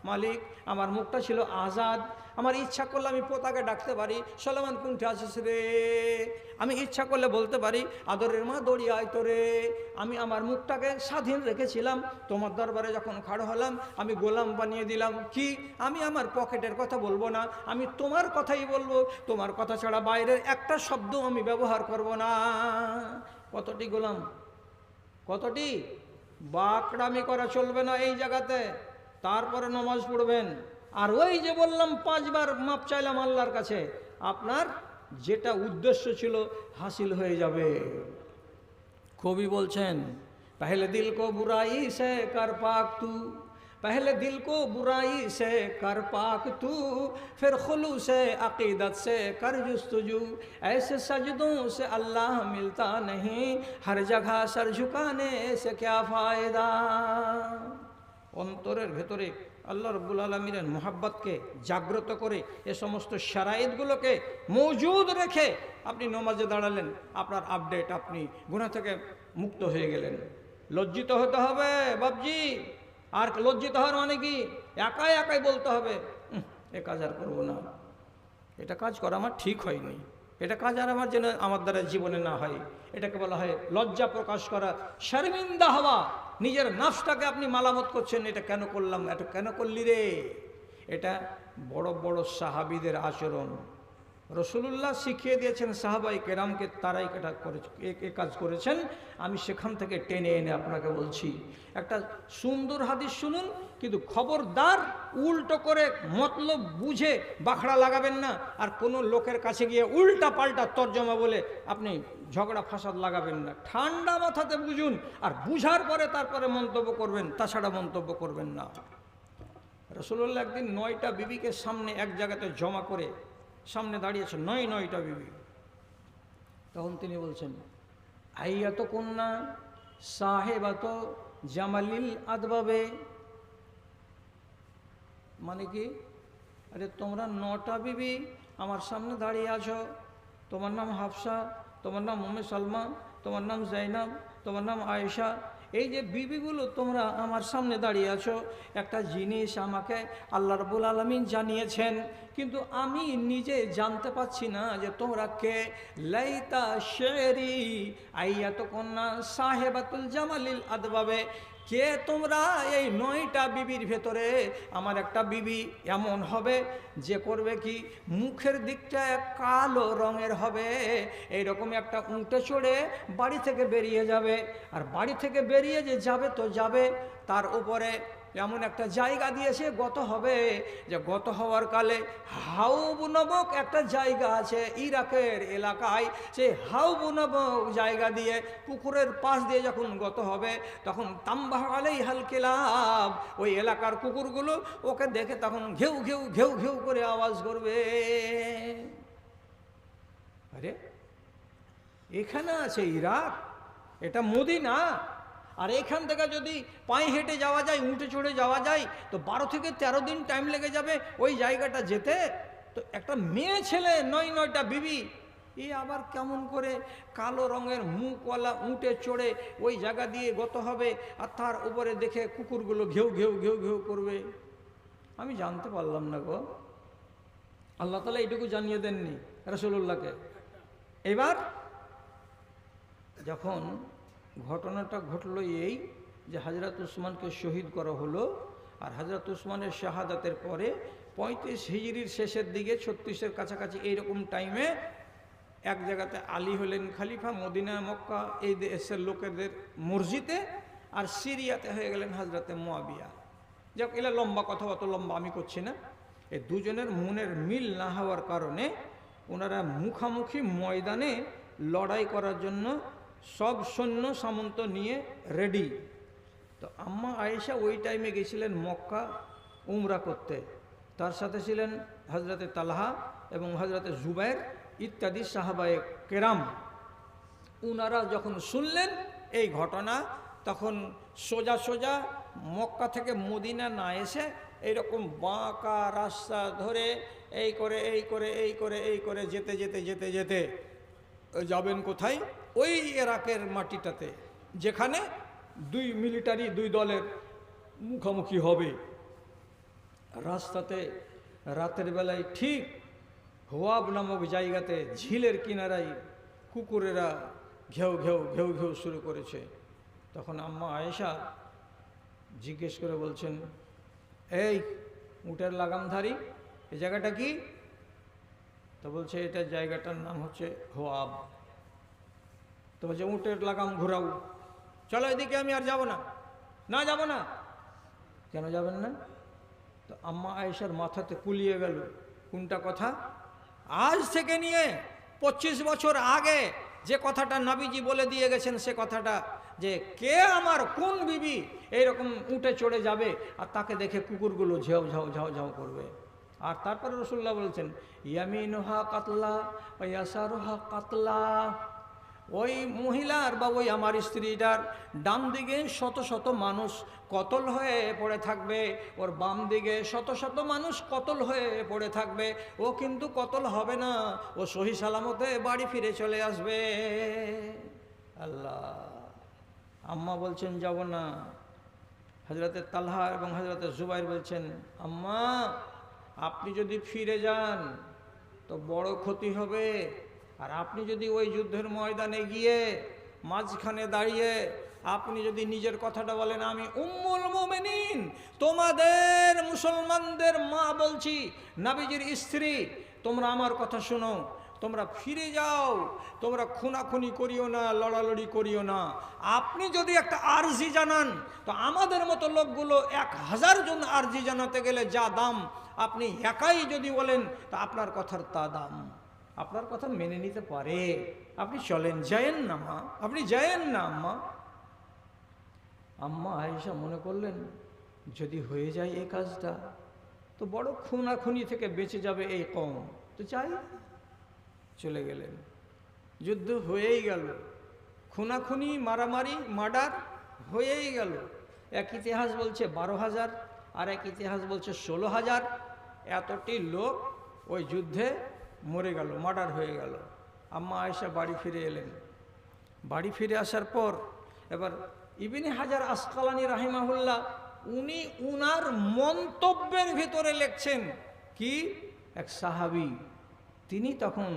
S1: মালিক আমার মুখটা ছিল আজাদ, আমার ইচ্ছা করলে আমি পোতাকে ডাকতে পারি, সলমান কুণ্ঠে আসিস রে, আমি ইচ্ছা করলে বলতে পারি আদরের মা দড়ি আয় তোরে। আমি আমার মুখটাকে স্বাধীন রেখেছিলাম, তোমার দরবারে যখন খাড়ো হলাম আমি গোলাম বানিয়ে দিলাম। কি? আমি আমার পকেটের কথা বলবো না, আমি তোমার কথাই বলবো, তোমার কথা ছাড়া বাইরের একটা শব্দ আমি ব্যবহার করব না। কতটি গোলাম, কতটি? বাকড়ামি করা চলবে না এই জায়গাতে। তারপরে নামাজ পড়বেন। আর ওই যে বললাম 5 বার মাপ চাইলাম আল্লাহর কাছে, আপনার যেটা উদ্দেশ্য ছিল হাসিল হয়ে যাবে। কবি বলছেন, পহলে দিল কো বুরাই সে কর পাক তু, पहले दिल को बुराई से कर पाक तू, फिर खुलूस अकीदत से कर जुस्तजू, ऐसे सजदों से अल्लाह मिलता नहीं, हर जगह सर झुकाने से क्या फ़ायदा। অন্তরের ভেতরে আল্লাহ রাব্বুল আলামিনের মোহাব্বতকে জাগ্রত করে এ সমস্ত শারাইতগুলোকে মজুদ রেখে আপনি নামাজে দাঁড়ালেন, আপনার আপডেট, আপনি গুনাহ থেকে মুক্ত হয়ে গেলেন। লজ্জিত হতে হবে বাবজি। আর লজ্জিত হওয়ার মানে কি? একাই একাই বলতে হবে, এ কাজ আর করবো না, এটা কাজ করা আমার ঠিক হয়নি, এটা কাজ আর আমার যেন আমার দ্বারা জীবনে না হয়। এটাকে বলা হয় লজ্জা প্রকাশ করা, শর্মিন্দা হওয়া। নিজের নাফসটাকে আপনি মালামত করছেন, এটা কেন করলাম, এটা কেন করলি রে। এটা বড় বড় সাহাবীদের আচরণ। রসুলুল্লাহ শিখিয়ে দিয়েছেন সাহাবাই কেরামকে, তারাই এ কাজ করেছেন। আমি সেখান থেকে টেনে এনে আপনাকে বলছি। একটা সুন্দর হাদিস শুনুন, কিন্তু খবরদার উল্টো করে মতলব বুঝে বাখড়া লাগাবেন না, আর কোনো লোকের কাছে গিয়ে উল্টা পাল্টা তর্জমা বলে আপনি ঝগড়া ফাসাদ লাগাবেন না। ঠান্ডা মাথাতে বুঝুন, আর বুঝার পরে তারপরে মন্তব্য করবেন, তাছাড়া মন্তব্য করবেন না। রসুলুল্লাহ একদিন 9টা বিবিকে সামনে এক জায়গাতে জমা করে সামনে দাঁড়িয়েছে, 9টা বিবি। তখন তিনি বলছেন, আইয়াত কন্যা সাহেবাত জামালিল আদবাবে, মানে কি? আরে তোমরা 9টা বিবি আমার সামনে দাঁড়িয়ে আছো, তোমার নাম হাফসা, তোমার নাম উম্মে সালমা, তোমার নাম জাইনাব, তোমার নাম আয়েশা, এই যে বিবিগুলো তোমরা আমার সামনে দাঁড়িয়ে আছো, একটা জিনিস আমাকে আল্লাহ রাব্বুল আলামিন জানিয়েছেন, কিন্তু আমি নিজে জানতে পাচ্ছি না যে তোমরা কে। লাইতা শেরি আইয়াত কন্যা সাহেবাতুল জামালিল আদবাবে, কে তোমরা? এই 9টা বিবির ভেতরে আমার একটা বিবি এমন হবে যে করবে কি, মুখের দিকটা কালো রঙের হবে, এইরকম একটা উঁটে চড়ে বাড়ি থেকে বেরিয়ে যাবে, আর বাড়ি থেকে বেরিয়ে যে যাবে তো যাবে, তার উপরে এমন একটা জায়গা দিয়েছে গত হবে, যে গত হওয়ার কালে হাউব নামক একটা জায়গা আছে ইরাকের এলাকায়, সেই হাউব নামক জায়গা দিয়ে পুকুরের পাশ দিয়ে যখন গত হবে, তখন তাম্বাহ আলাইহাল কিলাব, ওই এলাকার কুকুরগুলো ওকে দেখে তখন ঘেউ ঘেউ ঘেউ ঘেউ করে আওয়াজ করবে। আরে এখানে আছে ইরাক, এটা মদিনা, আর এখান থেকে যদি পায়ে হেঁটে যাওয়া যায়, উঁটে চড়ে যাওয়া যায়, তো 12 থেকে 13 দিন টাইম লেগে যাবে ওই জায়গাটা যেতে। তো একটা মেয়ে ছেলে 9টা বিবি, এ আবার কেমন করে কালো রঙের মুখওয়ালা উঁটে চড়ে ওই জায়গা দিয়ে গত হবে, আর তার উপরে দেখে কুকুরগুলো ঘেউ ঘেউ ঘেউ ঘেউ করবে। আমি জানতে পারলাম না গো, আল্লাহ তাআলা এইটুকু জানিয়ে দেননি রাসূলুল্লাহকে। এবার যখন ঘটনাটা ঘটলো এই যে হযরত উসমানকে শহীদ করা হলো, আর হযরত উসমানের শাহাদাতের পরে 35 হিজরির শেষের দিকে 36-এর কাছাকাছি এইরকম টাইমে এক জায়গাতে আলী হলেন খলিফা, মদিনা মক্কা এই দেশের লোকেদের মসজিদে, আর সিরিয়াতে হয়ে গেলেন হযরতে মুয়াবিয়া। যাক, এলা লম্বা কথা, অত লম্বা আমি করছি না। এই দুজনের মনের মিল না হওয়ার কারণে ওনারা মুখামুখি ময়দানে লড়াই করার জন্য সব সৈন্য সামন্ত নিয়ে রেডি। তো আম্মা আয়েশা ওই টাইমে গেছিলেন মক্কা উমরা করতে, তার সাথে ছিলেন হযরতে তালহা এবং হযরতে জুবায়ের ইত্যাদি সাহাবায়ে কেরাম। উনারা যখন শুনলেন এই ঘটনা, তখন সোজা সোজা মক্কা থেকে মদিনা না এসে এইরকম বাঁকা রাস্তা ধরে এই করে এই করে এই করে এই করে যেতে যেতে যেতে যেতে যাবেন কোথায়? ওই ইরাকের মাটিটাতে, যেখানে মিলিটারি দুই দলের মুখোমুখি হবে। রাস্তাতে রাতের বেলায় ঠিক হোয়াব নামক জায়গাতে ঝিলের কিনারায় কুকুরেরা ঘেউ ঘেউ ঘেউ ঘেউ শুরু করেছে। তখন আম্মা আয়েশা জিজ্ঞেস করে বলছেন, এই উটের লাগামধারী, এই জায়গাটা কি? তো বলছে এটা জায়গাটার নাম হচ্ছে হোয়াব। তো বলছে উটের লাগাম ঘুরাও, চলো এদিকে, আমি আর যাব না। না যাব না। কেন যাবেন না? তো আম্মা আয়েশার মাথাতে কুলিয়ে গেল কোনটা কথা। আজ থেকে নিয়ে 25 বছর আগে যে কথাটা নবীজি বলে দিয়ে গেছেন, সে কথাটা, যে কে আমার কোন বিবি এইরকম উঠে চড়ে যাবে আর তাকে দেখে কুকুরগুলো ঝাউ ঝাউ ঝাউ ঝাউ করবে। আর তারপরে রাসূলুল্লাহ বলছেন, ইয়ামিনুহা কাতলা ওয়া ইয়াসারুহা কাতলা, ওই মহিলার বা ওই আমার স্ত্রীটার ডান দিকে শত শত মানুষ কতল হয়ে পড়ে থাকবে, ওর বাম দিকে শত শত মানুষ কতল হয়ে পড়ে থাকবে, ও কিন্তু কতল হবে না, ও সহি সালামতে বাড়ি ফিরে চলে আসবে। আল্লাহ। আম্মা বলছেন যাব না। হযরতে তালহা এবং হযরতে জুবাইর বলছেন, আম্মা আপনি যদি ফিরে যান তো বড় ক্ষতি হবে, আর আপনি যদি ওই যুদ্ধের ময়দানে গিয়ে মাঝখানে দাঁড়িয়ে আপনি যদি নিজের কথাটা বলেন, আমি উম্মুল মুমিনিন, তোমাদের মুসলমানদের মা বলছি, নবীজির স্ত্রী, তোমরা আমার কথা শোনো, তোমরা ফিরে যাও, তোমরা খুনাখুনি করিও না, লড়ালড়ি করিও না। আপনি যদি একটা আরজি জানান তো আমাদের মতো লোকগুলো 1000 জন আরজি জানাতে গেলে যা দাম, আপনি একাই যদি বলেন তা আপনার কথার তা দাম, আপনার কথা মেনে নিতে পারে। আপনি চলেন, যায়েন না মা, আপনি যায়েন না আম্মা। আম্মা আয়েশা মনে করলেন যদি হয়ে যায় এই কাজটা তো বড় খুনাখুনি থেকে বেঁচে যাবে এই কওম, তো চাই। চলে গেলেন, যুদ্ধ হয়েই গেল, খুনাখুনি মারামারি মার্ডার হয়েই গেল। এক ইতিহাস বলছে 12,000, আর এক ইতিহাস বলছে 16,000। এতটি লোক ওই যুদ্ধে মরে গেল, মার্ডার হয়ে গেল। আম্মা আয়েশা বাড়ি ফিরে এলেন। বাড়ি ফিরে আসার পর এবার ইবনে হাজার আসকালানী রাহিমাহুল্লাহ উনি উনার মন্তব্যের ভিতরে লিখছেন কি, এক সাহাবী তিনি তখন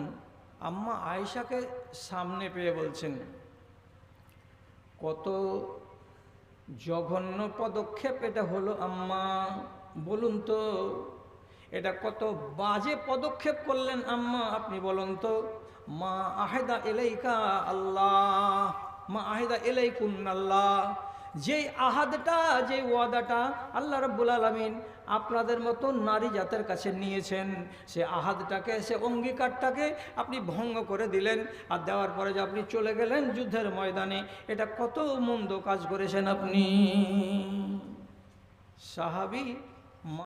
S1: আম্মা আয়েশাকে সামনে পেয়ে বলছেন, কত জঘন্য পদক্ষেপ এটা হলো আম্মা, বলুন তো এটা কত বাজে পদক্ষেপ করলেন আম্মা, আপনি বলুন তো। মা আহেদা ইলাইকা আল্লাহ, মা আহেদা ইলাইকুন আল্লাহ, যেই আহাদটা, যে ওয়াদাটা আল্লাহ রাব্বুল আলামিন আপনাদের মতো নারী জাতের কাছে নিয়েছেন, সে আহাদটাকে, সে অঙ্গীকারটাকে আপনি ভঙ্গ করে দিলেন। আর দেওয়ার পরে যে আপনি চলে গেলেন যুদ্ধের ময়দানে, এটা কত মন্দ কাজ করেছেন আপনি। সাহাবী